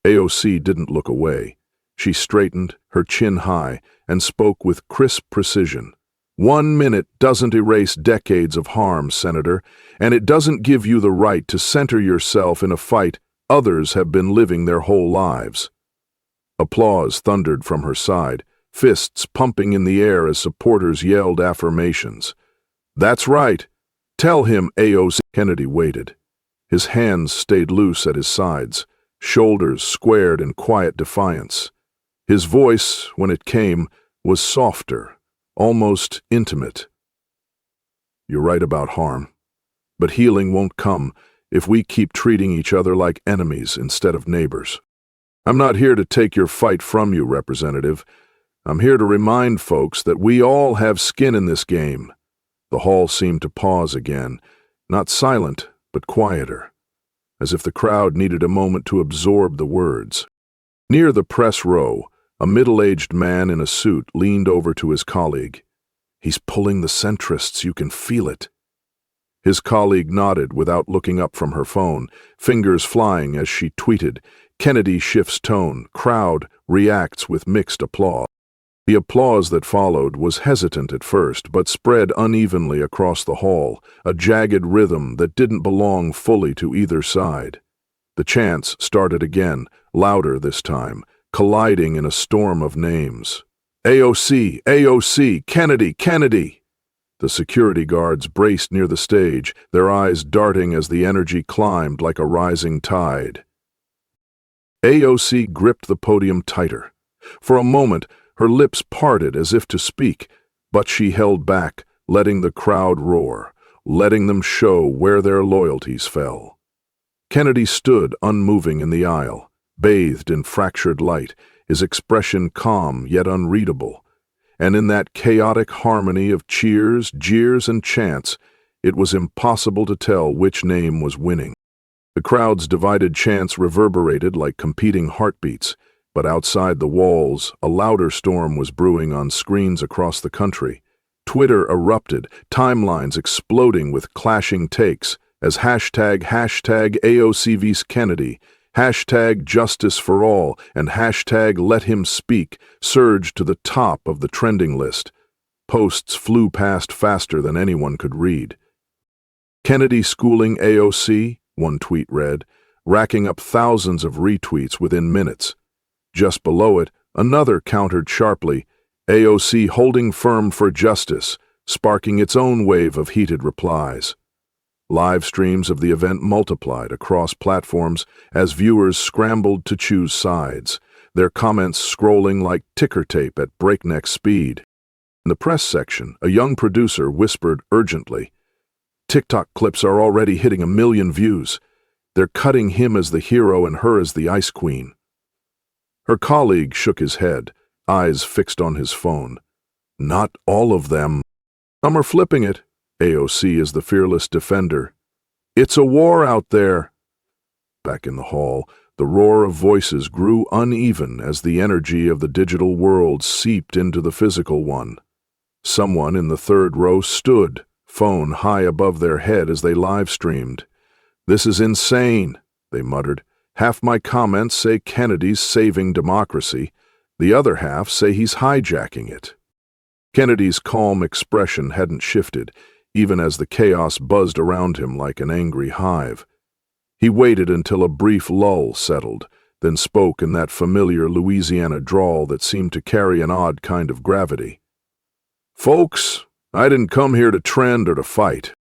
AOC didn't look away. She straightened, her chin high, and spoke with crisp precision. 1 minute doesn't erase decades of harm, Senator, and it doesn't give you the right to center yourself in a fight others have been living their whole lives." Applause thundered from her side, fists pumping in the air as supporters yelled affirmations. "That's right. Tell him, AOC." Kennedy waited. His hands stayed loose at his sides, shoulders squared in quiet defiance. His voice, when it came, was softer, almost intimate. "You're right about harm, but healing won't come if we keep treating each other like enemies instead of neighbors. I'm not here to take your fight from you, Representative. I'm here to remind folks that we all have skin in this game." The hall seemed to pause again, not silent, but quieter, as if the crowd needed a moment to absorb the words. Near the press row, a middle-aged man in a suit leaned over to his colleague. "He's pulling the centrists, you can feel it." His colleague nodded without looking up from her phone, fingers flying as she tweeted. Kennedy shifts tone, crowd reacts with mixed applause. The applause that followed was hesitant at first, but spread unevenly across the hall, a jagged rhythm that didn't belong fully to either side. The chants started again, louder this time, colliding in a storm of names. "AOC, AOC, Kennedy, Kennedy!" The security guards braced near the stage, their eyes darting as the energy climbed like a rising tide. AOC gripped the podium tighter. For a moment, her lips parted as if to speak, but she held back, letting the crowd roar, letting them show where their loyalties fell. Kennedy stood unmoving in the aisle, bathed in fractured light, his expression calm yet unreadable. And in that chaotic harmony of cheers, jeers, and chants, it was impossible to tell which name was winning. The crowd's divided chants reverberated like competing heartbeats, but outside the walls, a louder storm was brewing on screens across the country. Twitter erupted, timelines exploding with clashing takes, as hashtag AOC vs Kennedy, hashtag Justice for All, and hashtag Let Him Speak surged to the top of the trending list. Posts flew past faster than anyone could read. "Kennedy schooling AOC," one tweet read, racking up thousands of retweets within minutes. Just below it, another countered sharply, "AOC holding firm for justice," sparking its own wave of heated replies. Live streams of the event multiplied across platforms as viewers scrambled to choose sides, their comments scrolling like ticker tape at breakneck speed. In the press section, a young producer whispered urgently, "TikTok clips are already hitting 1 million views. They're cutting him as the hero and her as the ice queen." Her colleague shook his head, eyes fixed on his phone. "Not all of them. Some are flipping it. AOC is the fearless defender. It's a war out there." Back in the hall, the roar of voices grew uneven as the energy of the digital world seeped into the physical one. Someone in the third row stood, phone high above their head as they live-streamed. "This is insane," they muttered. "Half my comments say Kennedy's saving democracy. The other half say he's hijacking it." Kennedy's calm expression hadn't shifted, even as the chaos buzzed around him like an angry hive. He waited until a brief lull settled, then spoke in that familiar Louisiana drawl that seemed to carry an odd kind of gravity. "Folks, I didn't come here to trend or to fight.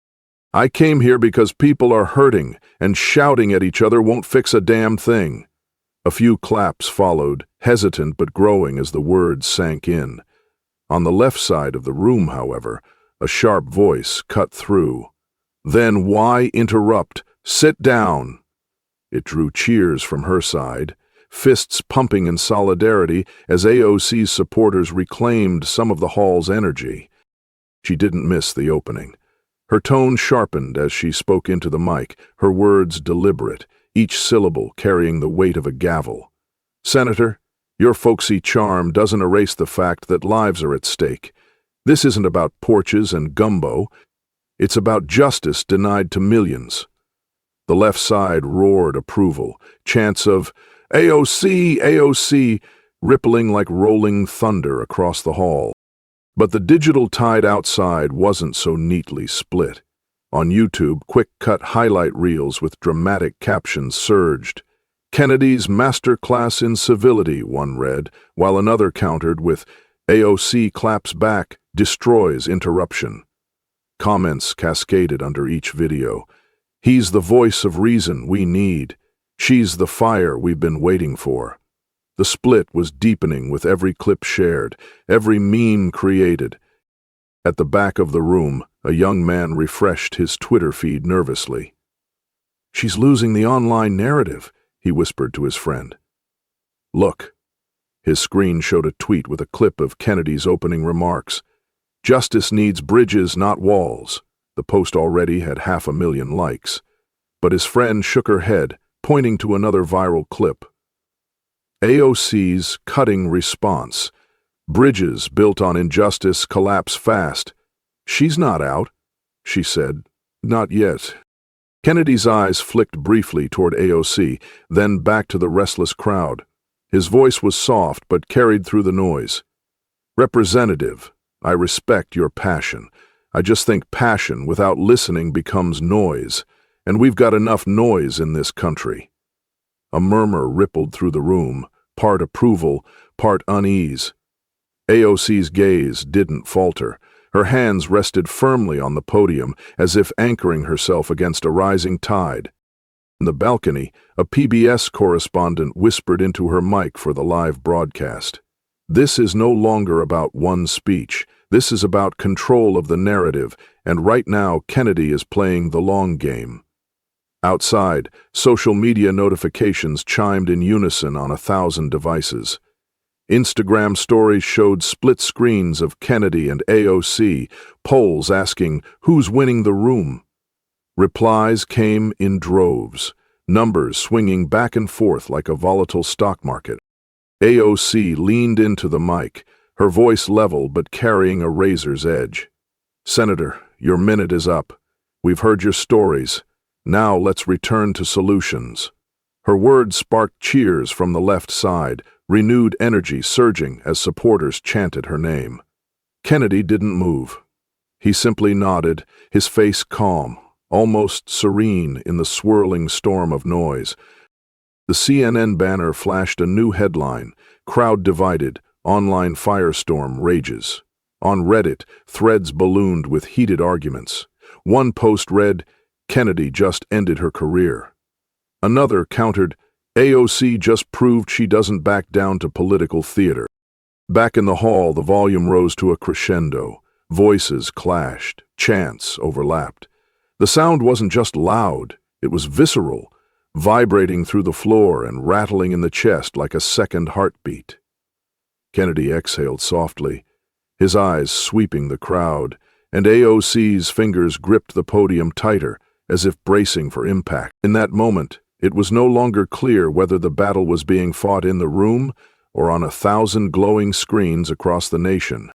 I came here because people are hurting, and shouting at each other won't fix a damn thing." A few claps followed, hesitant but growing as the words sank in. On the left side of the room, however, a sharp voice cut through. "Then why interrupt? Sit down." It drew cheers from her side, fists pumping in solidarity as AOC's supporters reclaimed some of the hall's energy. She didn't miss the opening. Her tone sharpened as she spoke into the mic, her words deliberate, each syllable carrying the weight of a gavel. "Senator, your folksy charm doesn't erase the fact that lives are at stake. This isn't about porches and gumbo. It's about justice denied to millions." The left side roared approval, chants of "AOC, AOC," rippling like rolling thunder across the hall. But the digital tide outside wasn't so neatly split. On YouTube, quick-cut highlight reels with dramatic captions surged. "Kennedy's masterclass in civility," one read, while another countered with, "AOC claps back, destroys interruption." Comments cascaded under each video. "He's the voice of reason we need. She's the fire we've been waiting for." The split was deepening with every clip shared, every meme created. At the back of the room, a young man refreshed his Twitter feed nervously. "She's losing the online narrative," he whispered to his friend. "Look." His screen showed a tweet with a clip of Kennedy's opening remarks. "Justice needs bridges, not walls." The post already had 500,000 likes. But his friend shook her head, pointing to another viral clip. AOC's cutting response. "Bridges built on injustice collapse fast." "She's not out," she said. "Not yet." Kennedy's eyes flicked briefly toward AOC, then back to the restless crowd. His voice was soft but carried through the noise. "Representative, I respect your passion. I just think passion without listening becomes noise, and we've got enough noise in this country." A murmur rippled through the room, part approval, part unease. AOC's gaze didn't falter. Her hands rested firmly on the podium, as if anchoring herself against a rising tide. On the balcony, a PBS correspondent whispered into her mic for the live broadcast. "This is no longer about one speech. This is about control of the narrative, and right now Kennedy is playing the long game." Outside, social media notifications chimed in unison on 1,000 devices. Instagram stories showed split screens of Kennedy and AOC, polls asking, "Who's winning the room?" Replies came in droves, numbers swinging back and forth like a volatile stock market. AOC leaned into the mic, her voice level but carrying a razor's edge. "Senator, your minute is up. We've heard your stories. Now let's return to solutions." Her words sparked cheers from the left side, renewed energy surging as supporters chanted her name. Kennedy didn't move. He simply nodded, his face calm, almost serene in the swirling storm of noise. The CNN banner flashed a new headline: "Crowd divided, online firestorm rages." On Reddit, threads ballooned with heated arguments. One post read, "Kennedy just ended her career." Another countered, "AOC just proved she doesn't back down to political theater." Back in the hall, the volume rose to a crescendo. Voices clashed, chants overlapped. The sound wasn't just loud, it was visceral, vibrating through the floor and rattling in the chest like a second heartbeat. Kennedy exhaled softly, his eyes sweeping the crowd, and AOC's fingers gripped the podium tighter, as if bracing for impact. In that moment, it was no longer clear whether the battle was being fought in the room or on 1,000 glowing screens across the nation.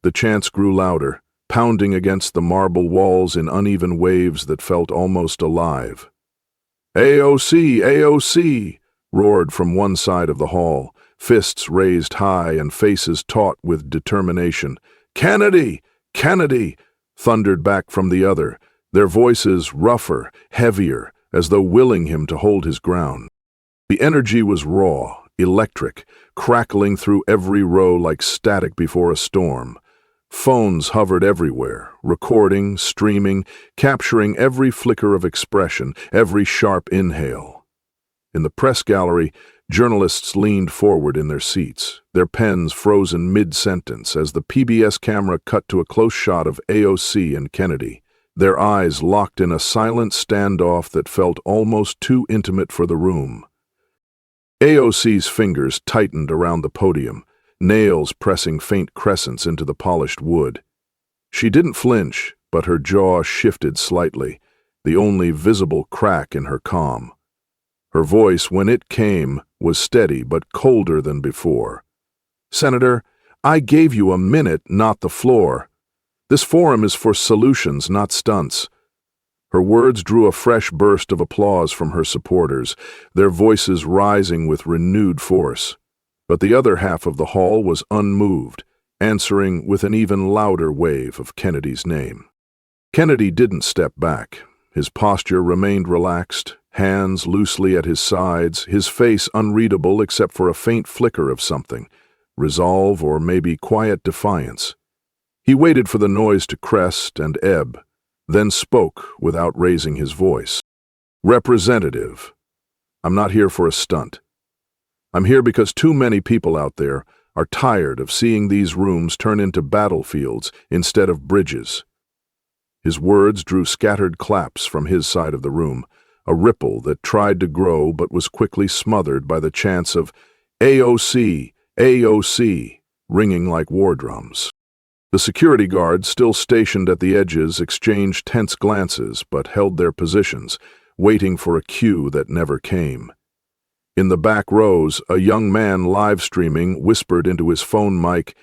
The chants grew louder, pounding against the marble walls in uneven waves that felt almost alive. "AOC! AOC!" roared from one side of the hall, fists raised high and faces taut with determination. "Kennedy! Kennedy!" thundered back from the other, their voices rougher, heavier, as though willing him to hold his ground. The energy was raw, electric, crackling through every row like static before a storm. Phones hovered everywhere, recording, streaming, capturing every flicker of expression, every sharp inhale. In the press gallery, journalists leaned forward in their seats, their pens frozen mid-sentence as the PBS camera cut to a close shot of AOC and Kennedy, their eyes locked in a silent standoff that felt almost too intimate for the room. AOC's fingers tightened around the podium, nails pressing faint crescents into the polished wood. She didn't flinch, but her jaw shifted slightly, the only visible crack in her calm. Her voice, when it came, was steady but colder than before. "Senator, I gave you a minute, not the floor. This forum is for solutions, not stunts." Her words drew a fresh burst of applause from her supporters, their voices rising with renewed force. But the other half of the hall was unmoved, answering with an even louder wave of Kennedy's name. Kennedy didn't step back. His posture remained relaxed, hands loosely at his sides, his face unreadable except for a faint flicker of something, resolve or maybe quiet defiance. He waited for the noise to crest and ebb, then spoke without raising his voice. "Representative, I'm not here for a stunt. I'm here because too many people out there are tired of seeing these rooms turn into battlefields instead of bridges." His words drew scattered claps from his side of the room, a ripple that tried to grow but was quickly smothered by the chants of AOC, AOC, ringing like war drums. The security guards, still stationed at the edges, exchanged tense glances but held their positions, waiting for a cue that never came. In the back rows, a young man live-streaming whispered into his phone mic,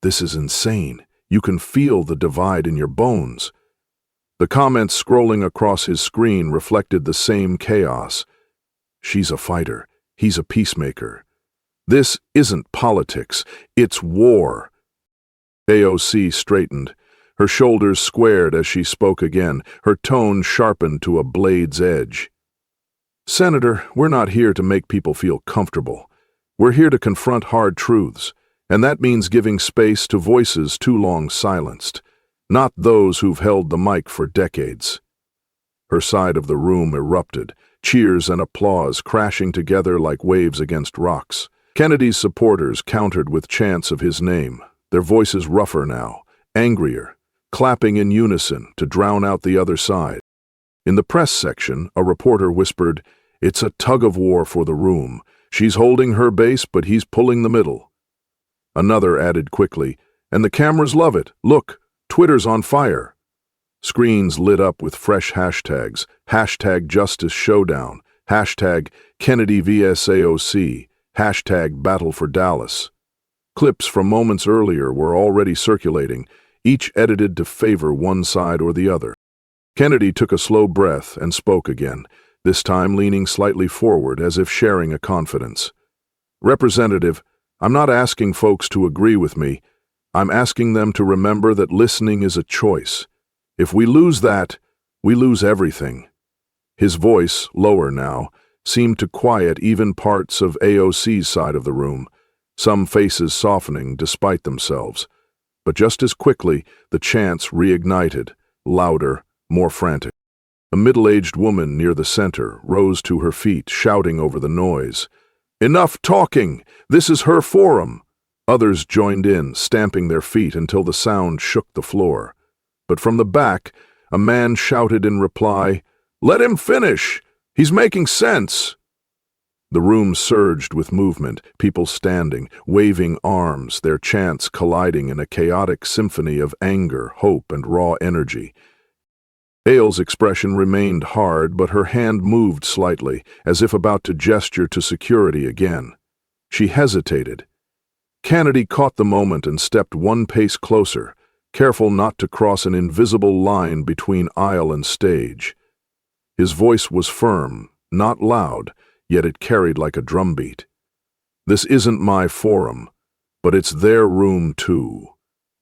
"This is insane. You can feel the divide in your bones." The comments scrolling across his screen reflected the same chaos. "She's a fighter. He's a peacemaker. This isn't politics. It's war." AOC straightened. Her shoulders squared as she spoke again, her tone sharpened to a blade's edge. "Senator, we're not here to make people feel comfortable. We're here to confront hard truths, and that means giving space to voices too long silenced, not those who've held the mic for decades." Her side of the room erupted, cheers and applause crashing together like waves against rocks. Kennedy's supporters countered with chants of his name, their voices rougher now, angrier, clapping in unison to drown out the other side. In the press section, a reporter whispered, "It's a tug-of-war for the room. She's holding her base, but he's pulling the middle." Another added quickly, "And the cameras love it. Look, Twitter's on fire." Screens lit up with fresh hashtags, hashtag Justice Showdown, hashtag Kennedy vs AOC, hashtag Battle for Dallas. Clips from moments earlier were already circulating, each edited to favor one side or the other. Kennedy took a slow breath and spoke again, this time leaning slightly forward as if sharing a confidence. "Representative, I'm not asking folks to agree with me. I'm asking them to remember that listening is a choice. If we lose that, we lose everything." His voice, lower now, seemed to quiet even parts of AOC's side of the room, some faces softening despite themselves. But just as quickly, the chants reignited, louder, more frantic. A middle-aged woman near the center rose to her feet, shouting over the noise. "Enough talking! This is her forum!" Others joined in, stamping their feet until the sound shook the floor. But from the back, a man shouted in reply, "Let him finish! He's making sense!" The room surged with movement, people standing, waving arms, their chants colliding in a chaotic symphony of anger, hope, and raw energy. Ailes' expression remained hard, but her hand moved slightly, as if about to gesture to security again. She hesitated. Kennedy caught the moment and stepped one pace closer, careful not to cross an invisible line between aisle and stage. His voice was firm, not loud, yet it carried like a drumbeat. "This isn't my forum, but it's their room too."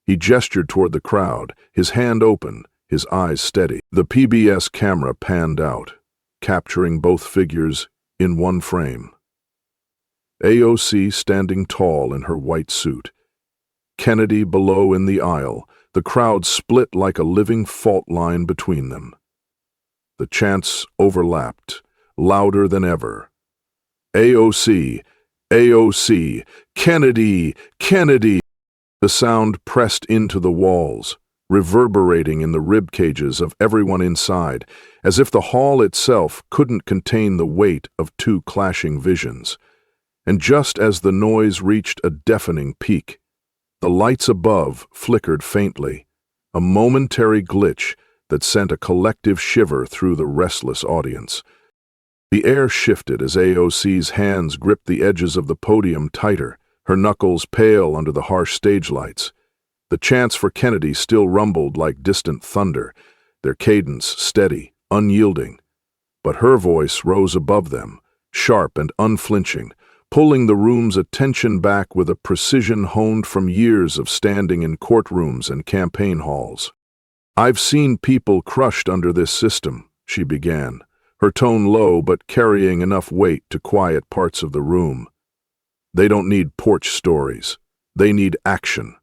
He gestured toward the crowd, his hand open, his eyes steady. The PBS camera panned out, capturing both figures in one frame. AOC standing tall in her white suit. Kennedy below in the aisle, the crowd split like a living fault line between them. The chants overlapped, louder than ever. "AOC, AOC, Kennedy, Kennedy!" The sound pressed into the walls, reverberating in the rib cages of everyone inside, as if the hall itself couldn't contain the weight of two clashing visions. And just as the noise reached a deafening peak, the lights above flickered faintly, a momentary glitch that sent a collective shiver through the restless audience. The air shifted as AOC's hands gripped the edges of the podium tighter, her knuckles pale under the harsh stage lights. The chants for Kennedy still rumbled like distant thunder, their cadence steady, unyielding. But her voice rose above them, sharp and unflinching, pulling the room's attention back with a precision honed from years of standing in courtrooms and campaign halls. "I've seen people crushed under this system," she began, her tone low but carrying enough weight to quiet parts of the room. "They don't need porch stories. They need action."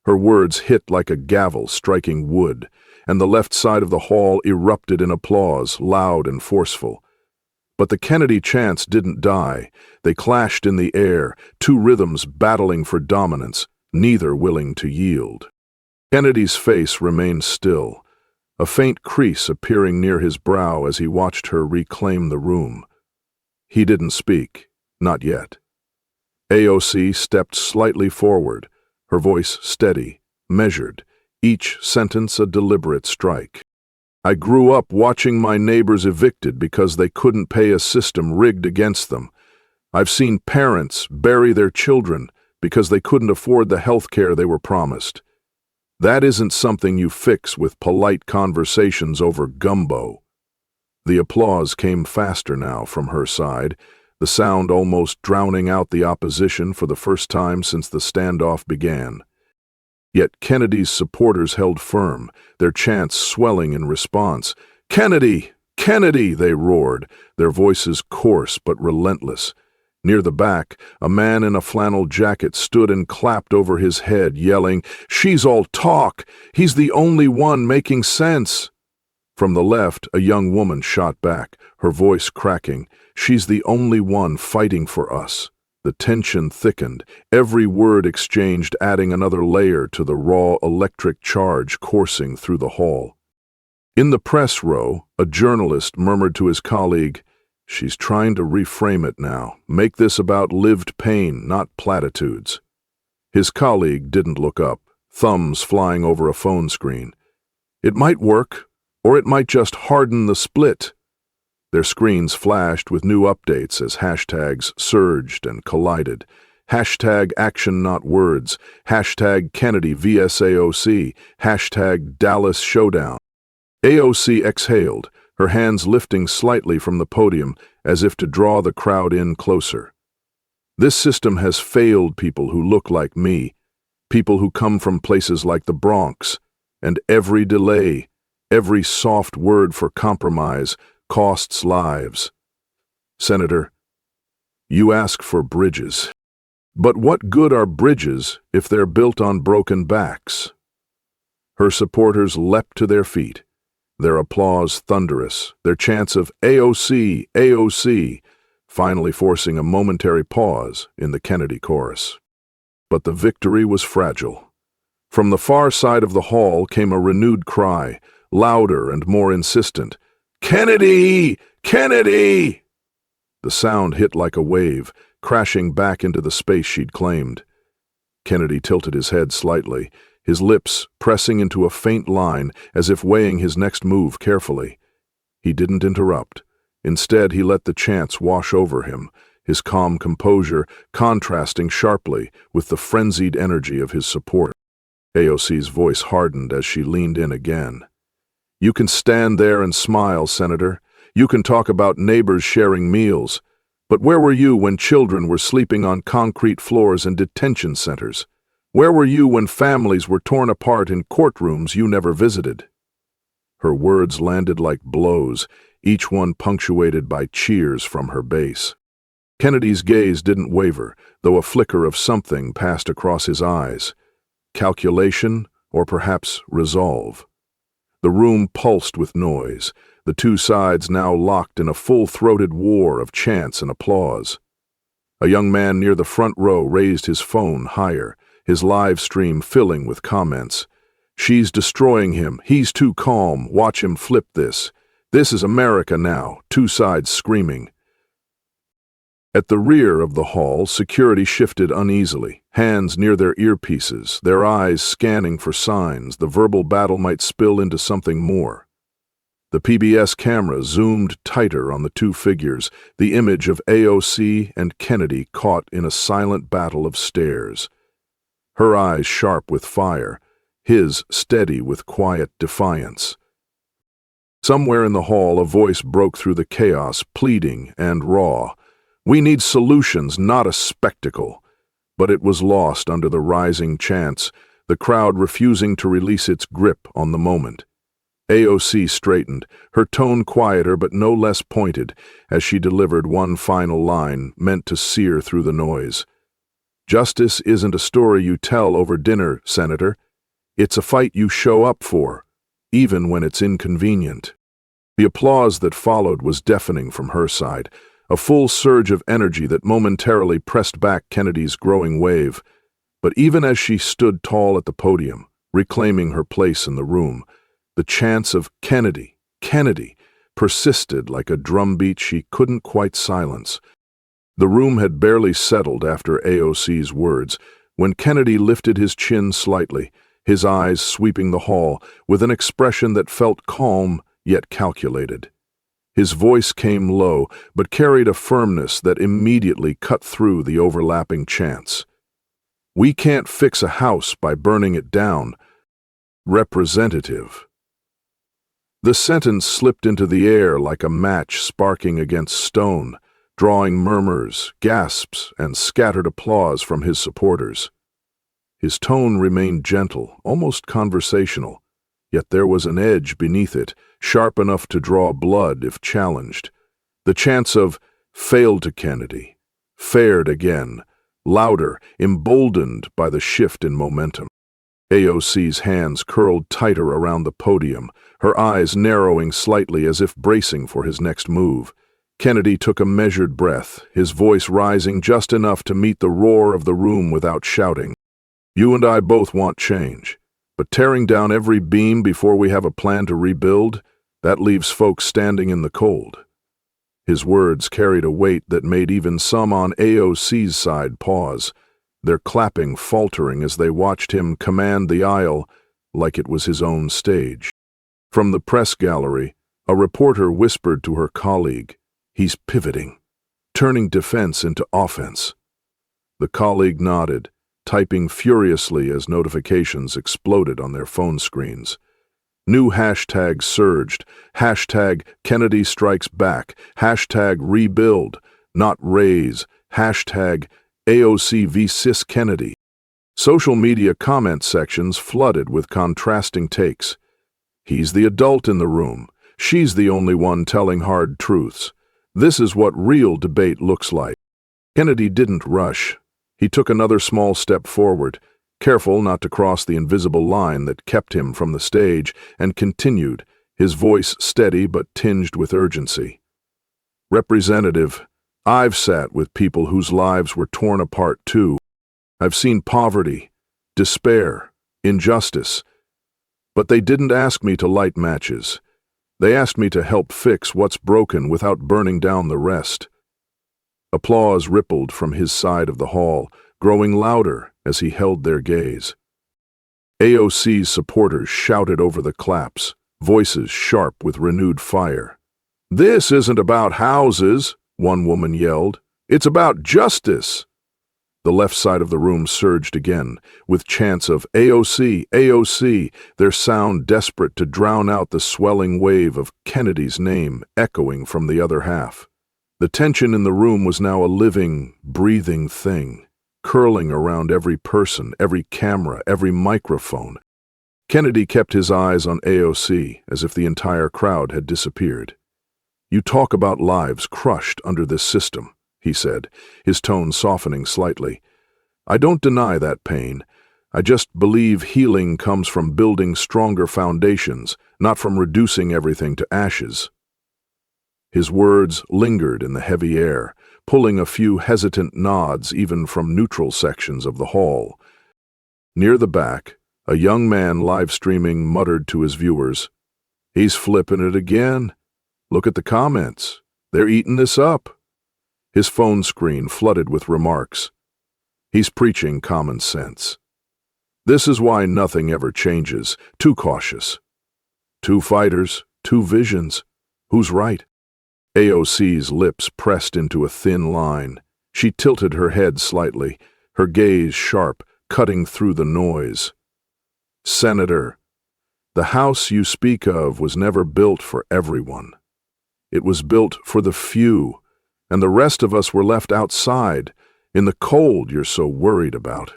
Her words hit like a gavel striking wood, and the left side of the hall erupted in applause, loud and forceful. But the Kennedy chants didn't die. They clashed in the air, two rhythms battling for dominance, neither willing to yield. Kennedy's face remained still, a faint crease appearing near his brow as he watched her reclaim the room. He didn't speak, not yet. AOC stepped slightly forward, her voice steady, measured, each sentence a deliberate strike. "I grew up watching my neighbors evicted because they couldn't pay a system rigged against them. I've seen parents bury their children because they couldn't afford the health care they were promised. That isn't something you fix with polite conversations over gumbo." The applause came faster now from her side, the sound almost drowning out the opposition for the first time since the standoff began. Yet Kennedy's supporters held firm, their chants swelling in response. "Kennedy! Kennedy!" they roared, their voices coarse but relentless. Near the back, a man in a flannel jacket stood and clapped over his head, yelling, "She's all talk! He's the only one making sense!" From the left, a young woman shot back, her voice cracking, "She's the only one fighting for us." The tension thickened, every word exchanged adding another layer to the raw electric charge coursing through the hall. In the press row, a journalist murmured to his colleague, "She's trying to reframe it now, make this about lived pain, not platitudes." His colleague didn't look up, thumbs flying over a phone screen. "It might work, or it might just harden the split." Their screens flashed with new updates as hashtags surged and collided. Hashtag action not words, hashtag Kennedy vs AOC, hashtag Dallas showdown. AOC exhaled, her hands lifting slightly from the podium as if to draw the crowd in closer. "This system has failed people who look like me, people who come from places like the Bronx, and every delay, every soft word for compromise costs lives. Senator, you ask for bridges. But what good are bridges if they're built on broken backs?" Her supporters leapt to their feet, their applause thunderous, their chants of "AOC, AOC," finally forcing a momentary pause in the Kennedy chorus. But the victory was fragile. From the far side of the hall came a renewed cry, louder and more insistent, "Kennedy! Kennedy!" The sound hit like a wave, crashing back into the space she'd claimed. Kennedy tilted his head slightly, his lips pressing into a faint line as if weighing his next move carefully. He didn't interrupt. Instead, he let the chants wash over him, his calm composure contrasting sharply with the frenzied energy of his support. AOC's voice hardened as she leaned in again. "You can stand there and smile, Senator. You can talk about neighbors sharing meals. But where were you when children were sleeping on concrete floors in detention centers? Where were you when families were torn apart in courtrooms you never visited?" Her words landed like blows, each one punctuated by cheers from her base. Kennedy's gaze didn't waver, though a flicker of something passed across his eyes. Calculation, or perhaps resolve. The room pulsed with noise, the two sides now locked in a full-throated war of chants and applause. A young man near the front row raised his phone higher, his live stream filling with comments. "She's destroying him. He's too calm. Watch him flip this. This is America now," two sides screaming. At the rear of the hall, security shifted uneasily, hands near their earpieces, their eyes scanning for signs the verbal battle might spill into something more. The PBS camera zoomed tighter on the two figures, the image of AOC and Kennedy caught in a silent battle of stares. Her eyes sharp with fire, his steady with quiet defiance. Somewhere in the hall, a voice broke through the chaos, pleading and raw. We need solutions, not a spectacle. But it was lost under the rising chants, the crowd refusing to release its grip on the moment. AOC straightened, her tone quieter but no less pointed, as she delivered one final line meant to sear through the noise. Justice isn't a story you tell over dinner, Senator. It's a fight you show up for, even when it's inconvenient. The applause that followed was deafening from her side, a full surge of energy that momentarily pressed back Kennedy's growing wave. But even as she stood tall at the podium, reclaiming her place in the room, the chants of "Kennedy, Kennedy" persisted like a drumbeat she couldn't quite silence. The room had barely settled after AOC's words, when Kennedy lifted his chin slightly, his eyes sweeping the hall with an expression that felt calm yet calculated. His voice came low, but carried a firmness that immediately cut through the overlapping chants. "We can't fix a house by burning it down. Representative." The sentence slipped into the air like a match sparking against stone, drawing murmurs, gasps, and scattered applause from his supporters. His tone remained gentle, almost conversational, yet there was an edge beneath it, sharp enough to draw blood if challenged. The chants of "Failed to Kennedy," "Fared again," louder, emboldened by the shift in momentum. AOC's hands curled tighter around the podium, her eyes narrowing slightly as if bracing for his next move. Kennedy took a measured breath, his voice rising just enough to meet the roar of the room without shouting. "You and I both want change, but tearing down every beam before we have a plan to rebuild, that leaves folks standing in the cold." His words carried a weight that made even some on AOC's side pause, their clapping faltering as they watched him command the aisle like it was his own stage. From the press gallery, a reporter whispered to her colleague, "He's pivoting, turning defense into offense." The colleague nodded, typing furiously as notifications exploded on their phone screens. New hashtags surged, hashtag Kennedy strikes back, hashtag rebuild, not raise, hashtag AOC v. Cis Kennedy. Social media comment sections flooded with contrasting takes. "He's the adult in the room. She's the only one telling hard truths. This is what real debate looks like." Kennedy didn't rush. He took another small step forward, careful not to cross the invisible line that kept him from the stage, and continued, his voice steady but tinged with urgency. "Representative, I've sat with people whose lives were torn apart too. I've seen poverty, despair, injustice. But they didn't ask me to light matches. They asked me to help fix what's broken without burning down the rest." Applause rippled from his side of the hall, growing louder as he held their gaze. AOC's supporters shouted over the claps, voices sharp with renewed fire. "This isn't about houses," one woman yelled. "It's about justice." The left side of the room surged again, with chants of "AOC, AOC," their sound desperate to drown out the swelling wave of Kennedy's name echoing from the other half. The tension in the room was now a living, breathing thing, curling around every person, every camera, every microphone. Kennedy kept his eyes on AOC as if the entire crowd had disappeared. "You talk about lives crushed under this system," he said, his tone softening slightly. "I don't deny that pain. I just believe healing comes from building stronger foundations, not from reducing everything to ashes." His words lingered in the heavy air, pulling a few hesitant nods even from neutral sections of the hall. Near the back, a young man live-streaming muttered to his viewers, "He's flipping it again. Look at the comments. They're eating this up." His phone screen flooded with remarks. "He's preaching common sense. This is why nothing ever changes. Too cautious. Two fighters, two visions. Who's right?" AOC's lips pressed into a thin line. She tilted her head slightly, her gaze sharp, cutting through the noise. "Senator, the house you speak of was never built for everyone. It was built for the few, and the rest of us were left outside, in the cold you're so worried about."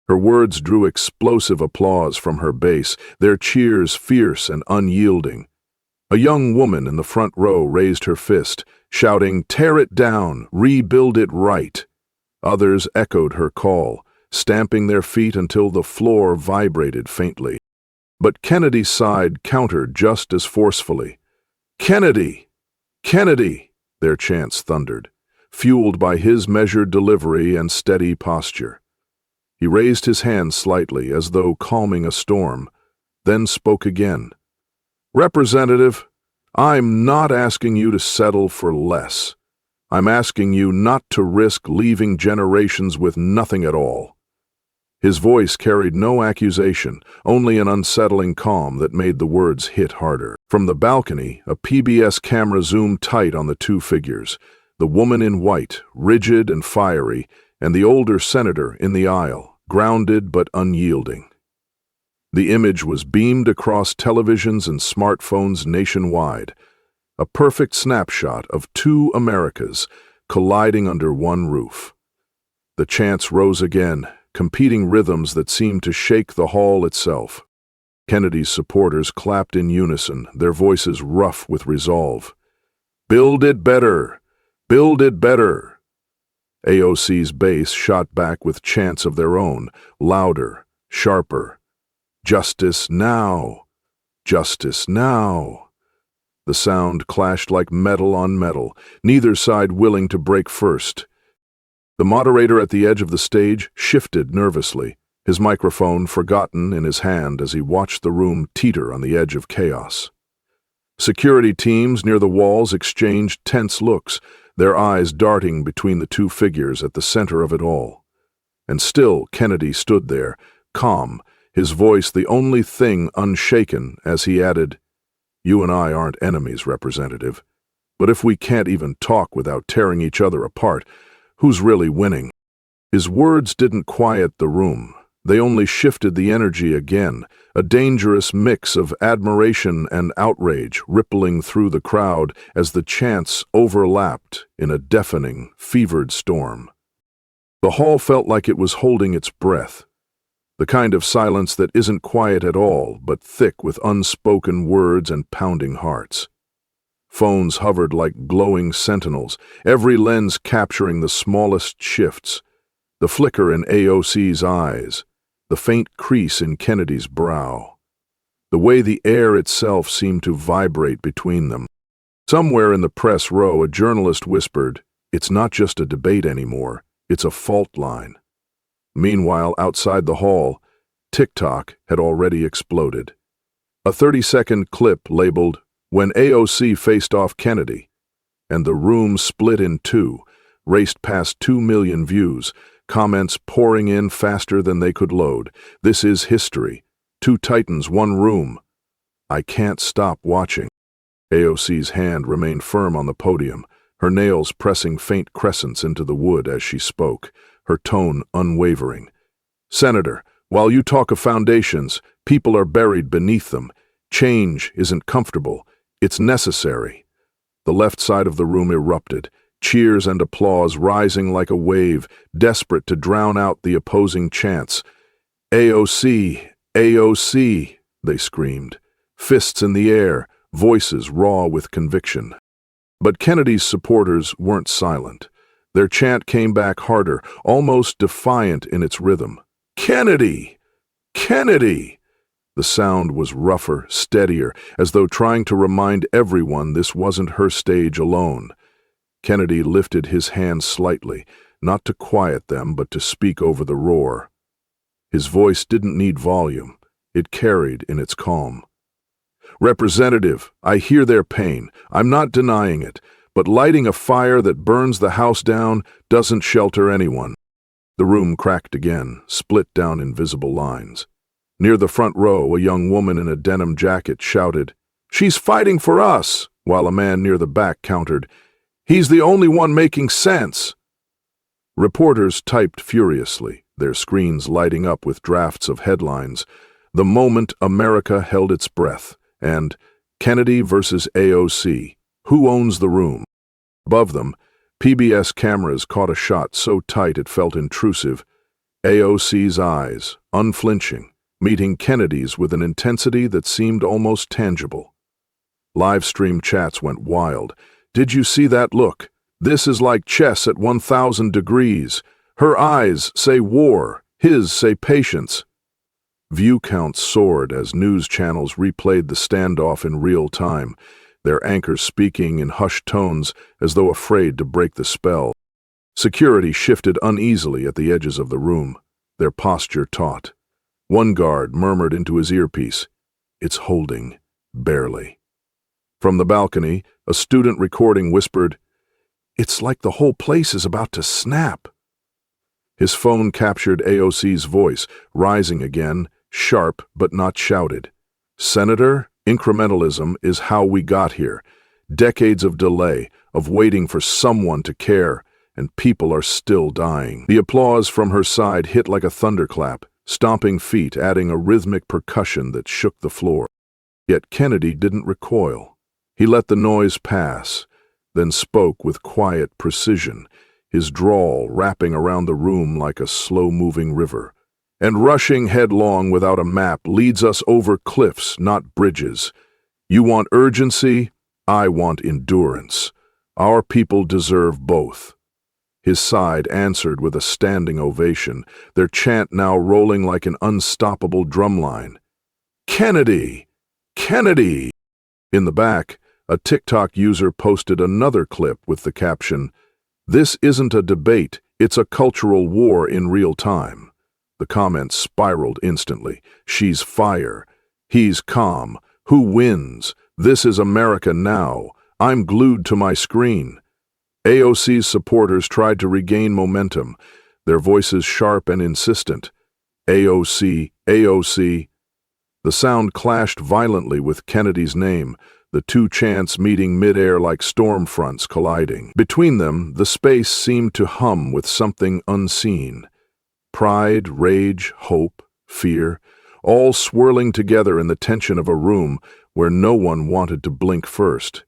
Her words drew explosive applause from her base, their cheers fierce and unyielding. A young woman in the front row raised her fist, shouting, "Tear it down, rebuild it right." Others echoed her call, stamping their feet until the floor vibrated faintly. But Kennedy's side countered just as forcefully. "Kennedy! Kennedy!" their chants thundered, fueled by his measured delivery and steady posture. He raised his hand slightly, as though calming a storm, then spoke again. "Representative, I'm not asking you to settle for less. I'm asking you not to risk leaving generations with nothing at all." His voice carried no accusation, only an unsettling calm that made the words hit harder. From the balcony, a PBS camera zoomed tight on the two figures, the woman in white, rigid and fiery, and the older senator in the aisle, grounded but unyielding. The image was beamed across televisions and smartphones nationwide, a perfect snapshot of two Americas colliding under one roof. The chants rose again, competing rhythms that seemed to shake the hall itself. Kennedy's supporters clapped in unison, their voices rough with resolve. "Build it better! Build it better!" AOC's base shot back with chants of their own, louder, sharper. "Justice now! Justice now!" The sound clashed like metal on metal, neither side willing to break first. The moderator at the edge of the stage shifted nervously, his microphone forgotten in his hand as he watched the room teeter on the edge of chaos. Security teams near the walls exchanged tense looks, their eyes darting between the two figures at the center of it all. And still Kennedy stood there, calm, his voice the only thing unshaken, as he added, "You and I aren't enemies, Representative. But if we can't even talk without tearing each other apart, who's really winning?" His words didn't quiet the room. They only shifted the energy again, a dangerous mix of admiration and outrage rippling through the crowd as the chants overlapped in a deafening, fevered storm. The hall felt like it was holding its breath, the kind of silence that isn't quiet at all, but thick with unspoken words and pounding hearts. Phones hovered like glowing sentinels, every lens capturing the smallest shifts, the flicker in AOC's eyes, the faint crease in Kennedy's brow, the way the air itself seemed to vibrate between them. Somewhere in the press row, a journalist whispered, "It's not just a debate anymore, it's a fault line." Meanwhile, outside the hall, TikTok had already exploded. A 30-second clip labeled, "When AOC faced off Kennedy," and the room split in two, raced past 2 million views, comments pouring in faster than they could load. "This is history. Two titans, one room. I can't stop watching." AOC's hand remained firm on the podium, her nails pressing faint crescents into the wood as she spoke, her tone unwavering. "Senator, while you talk of foundations, people are buried beneath them. Change isn't comfortable. It's necessary." The left side of the room erupted, cheers and applause rising like a wave, desperate to drown out the opposing chants. "AOC! AOC!" they screamed, fists in the air, voices raw with conviction. But Kennedy's supporters weren't silent. Their chant came back harder, almost defiant in its rhythm. "Kennedy! Kennedy!" The sound was rougher, steadier, as though trying to remind everyone this wasn't her stage alone. Kennedy lifted his hand slightly, not to quiet them, but to speak over the roar. His voice didn't need volume. It carried in its calm. "Representative, I hear their pain. I'm not denying it. But lighting a fire that burns the house down doesn't shelter anyone." The room cracked again, split down invisible lines. Near the front row, a young woman in a denim jacket shouted, "She's fighting for us," while a man near the back countered, "He's the only one making sense." Reporters typed furiously, their screens lighting up with drafts of headlines. "The moment America held its breath," and "Kennedy versus AOC. Who owns the room?" Above them, PBS cameras caught a shot so tight it felt intrusive. AOC's eyes, unflinching, meeting Kennedy's with an intensity that seemed almost tangible. Live stream chats went wild. "Did you see that look? This is like chess at 1,000 degrees. Her eyes say war, his say patience." View counts soared as news channels replayed the standoff in real time, their anchors speaking in hushed tones as though afraid to break the spell. Security shifted uneasily at the edges of the room, their posture taut. One guard murmured into his earpiece, "It's holding, barely." From the balcony, a student recording whispered, "It's like the whole place is about to snap." His phone captured AOC's voice, rising again, sharp but not shouted. "Senator, incrementalism is how we got here. Decades of delay, of waiting for someone to care, and people are still dying." The applause from her side hit like a thunderclap, stomping feet adding a rhythmic percussion that shook the floor. Yet Kennedy didn't recoil. He let the noise pass, then spoke with quiet precision, his drawl wrapping around the room like a slow-moving river. "And rushing headlong without a map leads us over cliffs, not bridges. You want urgency? I want endurance. Our people deserve both." His side answered with a standing ovation, their chant now rolling like an unstoppable drumline. "Kennedy! Kennedy!" In the back, a TikTok user posted another clip with the caption, "This isn't a debate, it's a cultural war in real time." The comments spiraled instantly. "She's fire. He's calm. Who wins? This is America now. I'm glued to my screen." AOC's supporters tried to regain momentum, their voices sharp and insistent. "AOC, AOC." The sound clashed violently with Kennedy's name, the two chants meeting mid-air like storm fronts colliding. Between them, the space seemed to hum with something unseen. Pride, rage, hope, fear, all swirling together in the tension of a room where no one wanted to blink first.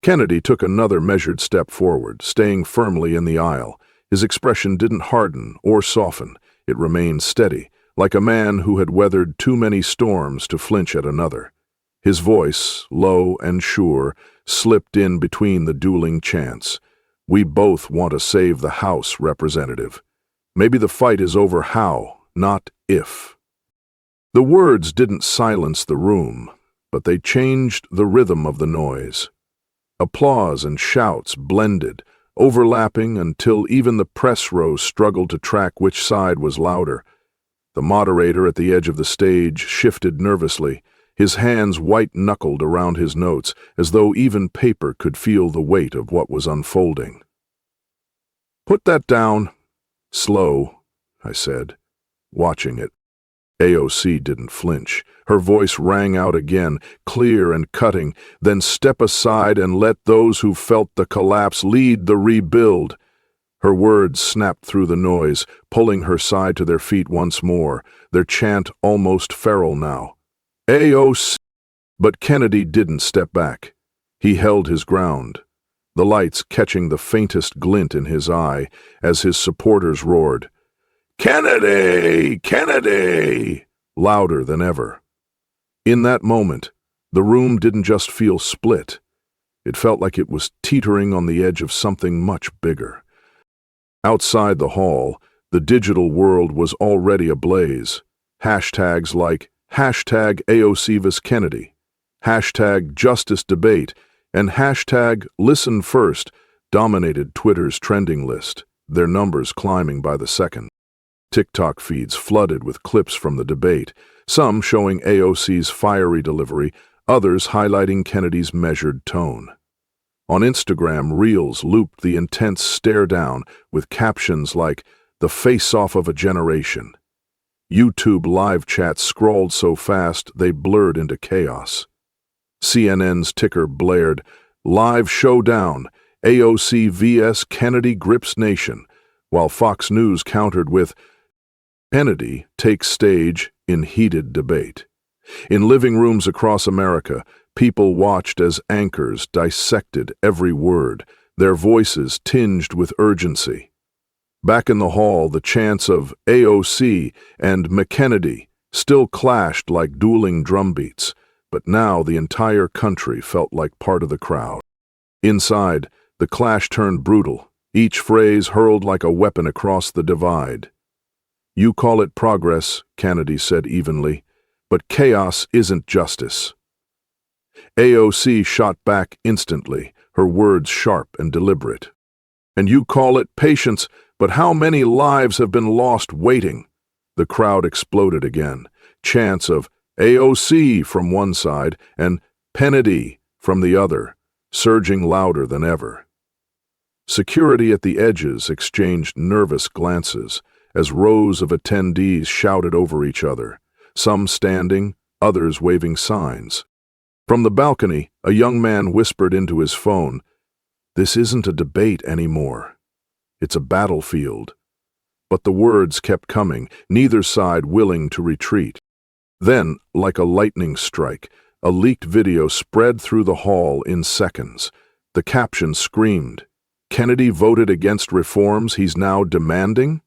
Kennedy took another measured step forward, staying firmly in the aisle. His expression didn't harden or soften. It remained steady, like a man who had weathered too many storms to flinch at another. His voice, low and sure, slipped in between the dueling chants. "We both want to save the House, Representative. Maybe the fight is over how, not if." The words didn't silence the room, but they changed the rhythm of the noise. Applause and shouts blended, overlapping until even the press row struggled to track which side was louder. The moderator at the edge of the stage shifted nervously, his hands white-knuckled around his notes, as though even paper could feel the weight of what was unfolding. "Put that down. Slow," I said, watching it. AOC didn't flinch. Her voice rang out again, clear and cutting, "Then step aside and let those who felt the collapse lead the rebuild." Her words snapped through the noise, pulling her side to their feet once more, their chant almost feral now. "AOC!" But Kennedy didn't step back. He held his ground, the lights catching the faintest glint in his eye as his supporters roared, "Kennedy! Kennedy!" louder than ever. In that moment, the room didn't just feel split. It felt like it was teetering on the edge of something much bigger. Outside the hall, the digital world was already ablaze. Hashtags like hashtag AOC vs. Kennedy, hashtag Justice Debate, and hashtag Listen First dominated Twitter's trending list, their numbers climbing by the second. TikTok feeds flooded with clips from the debate, some showing AOC's fiery delivery, others highlighting Kennedy's measured tone. On Instagram, Reels looped the intense stare-down with captions like, "The face-off of a generation." YouTube live chats scrolled so fast they blurred into chaos. CNN's ticker blared, "Live showdown, AOC vs. Kennedy grips nation," while Fox News countered with, "Kennedy takes stage in heated debate." In living rooms across America, people watched as anchors dissected every word, their voices tinged with urgency. Back in the hall, the chants of AOC and McKennedy still clashed like dueling drumbeats, but now the entire country felt like part of the crowd. Inside, the clash turned brutal, each phrase hurled like a weapon across the divide. "You call it progress," Kennedy said evenly, "but chaos isn't justice." AOC shot back instantly, her words sharp and deliberate. "And you call it patience, but how many lives have been lost waiting?" The crowd exploded again, chants of AOC from one side and Kennedy from the other, surging louder than ever. Security at the edges exchanged nervous glances as rows of attendees shouted over each other, some standing, others waving signs. From the balcony, a young man whispered into his phone, "This isn't a debate anymore. It's a battlefield." But the words kept coming, neither side willing to retreat. Then, like a lightning strike, a leaked video spread through the hall in seconds. The caption screamed, "Kennedy voted against reforms he's now demanding?"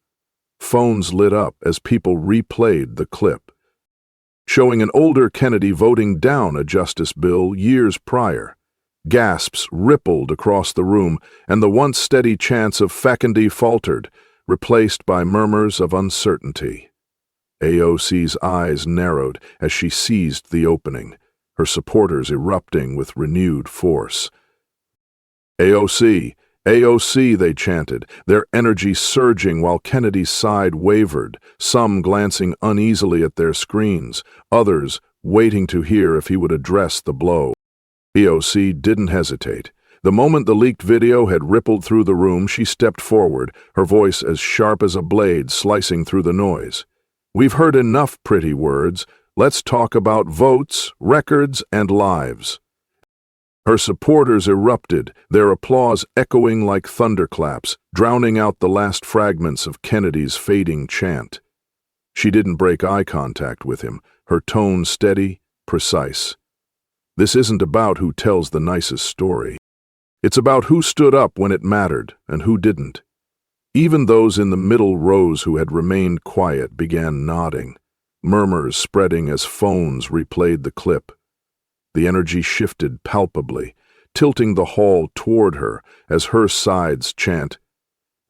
Phones lit up as people replayed the clip, showing an older Kennedy voting down a justice bill years prior. Gasps rippled across the room, and the once steady chants of "Kennedy" faltered, replaced by murmurs of uncertainty. AOC's eyes narrowed as she seized the opening, her supporters erupting with renewed force. "AOC! AOC!" they chanted, their energy surging while Kennedy's side wavered, some glancing uneasily at their screens, others waiting to hear if he would address the blow. AOC didn't hesitate. The moment the leaked video had rippled through the room, she stepped forward, her voice as sharp as a blade slicing through the noise. "We've heard enough pretty words. Let's talk about votes, records, and lives." Her supporters erupted, their applause echoing like thunderclaps, drowning out the last fragments of Kennedy's fading chant. She didn't break eye contact with him, her tone steady, precise. "This isn't about who tells the nicest story. It's about who stood up when it mattered and who didn't." Even those in the middle rows who had remained quiet began nodding, murmurs spreading as phones replayed the clip. The energy shifted palpably, tilting the hall toward her as her side's chant,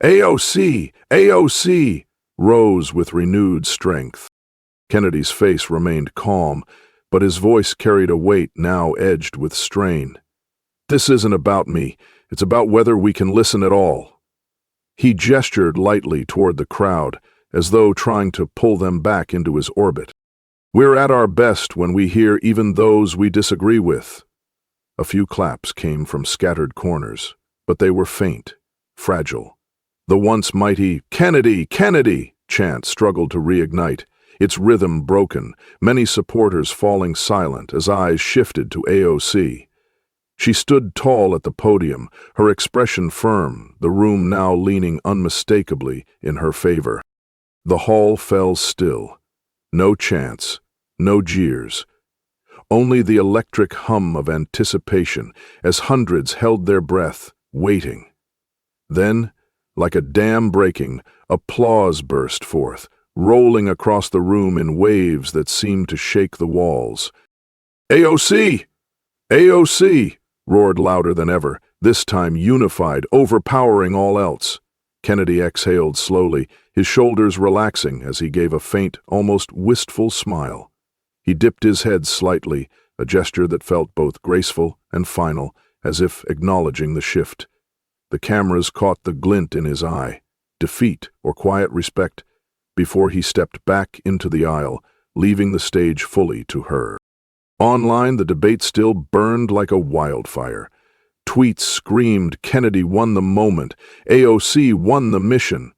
"AOC! AOC!" rose with renewed strength. Kennedy's face remained calm, but his voice carried a weight now edged with strain. "This isn't about me. It's about whether we can listen at all." He gestured lightly toward the crowd, as though trying to pull them back into his orbit. "We're at our best when we hear even those we disagree with." A few claps came from scattered corners, but they were faint, fragile. The once mighty "Kennedy, Kennedy" chant struggled to reignite, its rhythm broken, many supporters falling silent as eyes shifted to AOC. She stood tall at the podium, her expression firm, the room now leaning unmistakably in her favor. The hall fell still. No chants, no jeers. Only the electric hum of anticipation as hundreds held their breath, waiting. Then, like a dam breaking, applause burst forth, rolling across the room in waves that seemed to shake the walls. "AOC! AOC!" roared louder than ever, this time unified, overpowering all else. Kennedy exhaled slowly, his shoulders relaxing as he gave a faint, almost wistful smile. He dipped his head slightly, a gesture that felt both graceful and final, as if acknowledging the shift. The cameras caught the glint in his eye, defeat or quiet respect, before he stepped back into the aisle, leaving the stage fully to her. Online, the debate still burned like a wildfire. Tweets screamed, "Kennedy won the moment. AOC won the mission."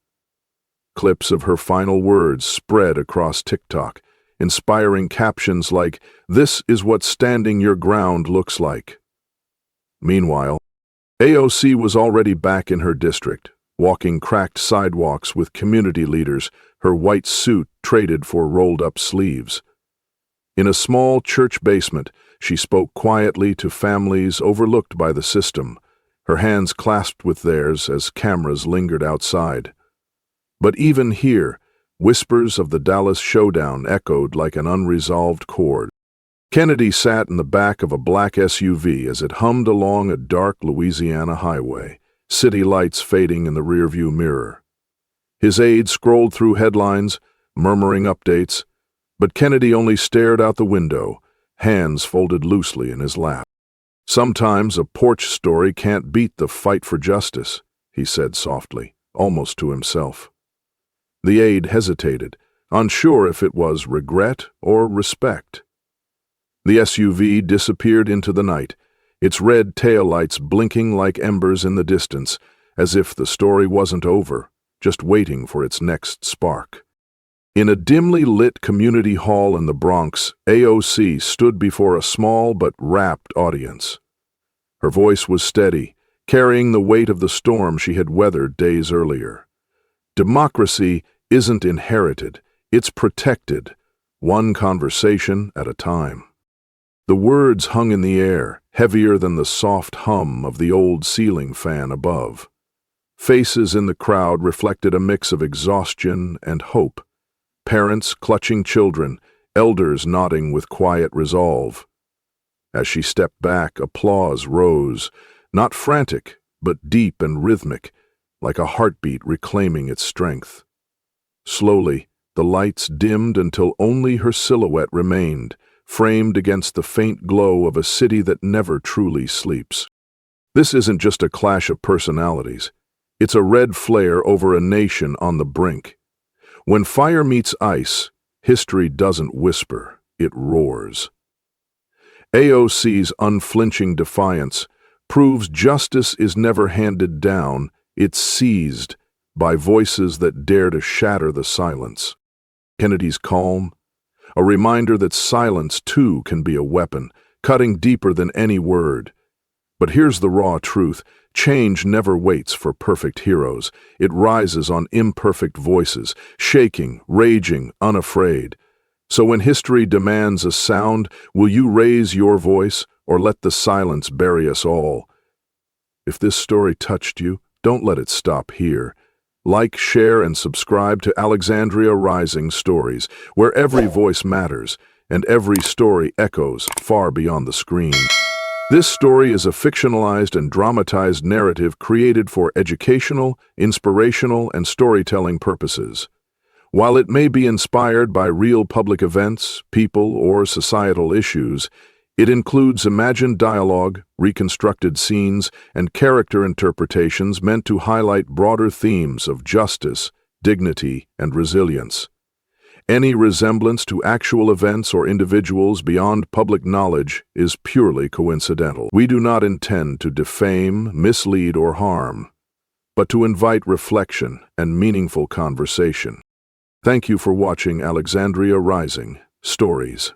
Clips of her final words spread across TikTok, inspiring captions like, "This is what standing your ground looks like." Meanwhile, AOC was already back in her district, walking cracked sidewalks with community leaders, her white suit traded for rolled-up sleeves. In a small church basement, she spoke quietly to families overlooked by the system, her hands clasped with theirs as cameras lingered outside. But even here, whispers of the Dallas showdown echoed like an unresolved chord. Kennedy sat in the back of a black SUV as it hummed along a dark Louisiana highway, city lights fading in the rearview mirror. His aide scrolled through headlines, murmuring updates, but Kennedy only stared out the window, hands folded loosely in his lap. "Sometimes a porch story can't beat the fight for justice," he said softly, almost to himself. The aide hesitated, unsure if it was regret or respect. The SUV disappeared into the night, its red taillights blinking like embers in the distance, as if the story wasn't over, just waiting for its next spark. In a dimly lit community hall in the Bronx, AOC stood before a small but rapt audience. Her voice was steady, carrying the weight of the storm she had weathered days earlier. Democracy isn't inherited, it's protected, one conversation at a time. The words hung in the air, heavier than the soft hum of the old ceiling fan above. Faces in the crowd reflected a mix of exhaustion and hope. Parents clutching children, elders nodding with quiet resolve. As she stepped back, applause rose, not frantic, but deep and rhythmic, like a heartbeat reclaiming its strength. Slowly, the lights dimmed until only her silhouette remained, framed against the faint glow of a city that never truly sleeps. This isn't just a clash of personalities. It's a red flare over a nation on the brink. When fire meets ice, history doesn't whisper, it roars. AOC's unflinching defiance proves justice is never handed down, it's seized by voices that dare to shatter the silence. Kennedy's calm, a reminder that silence too can be a weapon, cutting deeper than any word. But here's the raw truth. Change never waits for perfect heroes. It rises on imperfect voices, shaking, raging, unafraid. So when history demands a sound, will you raise your voice or let the silence bury us all? If this story touched you, don't let it stop here. Like, share, and subscribe to Alexandria Rising Stories, where every voice matters and every story echoes far beyond the screen. This story is a fictionalized and dramatized narrative created for educational, inspirational, and storytelling purposes. While it may be inspired by real public events, people, or societal issues, it includes imagined dialogue, reconstructed scenes, and character interpretations meant to highlight broader themes of justice, dignity, and resilience. Any resemblance to actual events or individuals beyond public knowledge is purely coincidental. We do not intend to defame, mislead, or harm, but to invite reflection and meaningful conversation. Thank you for watching Alexandria Rising Stories.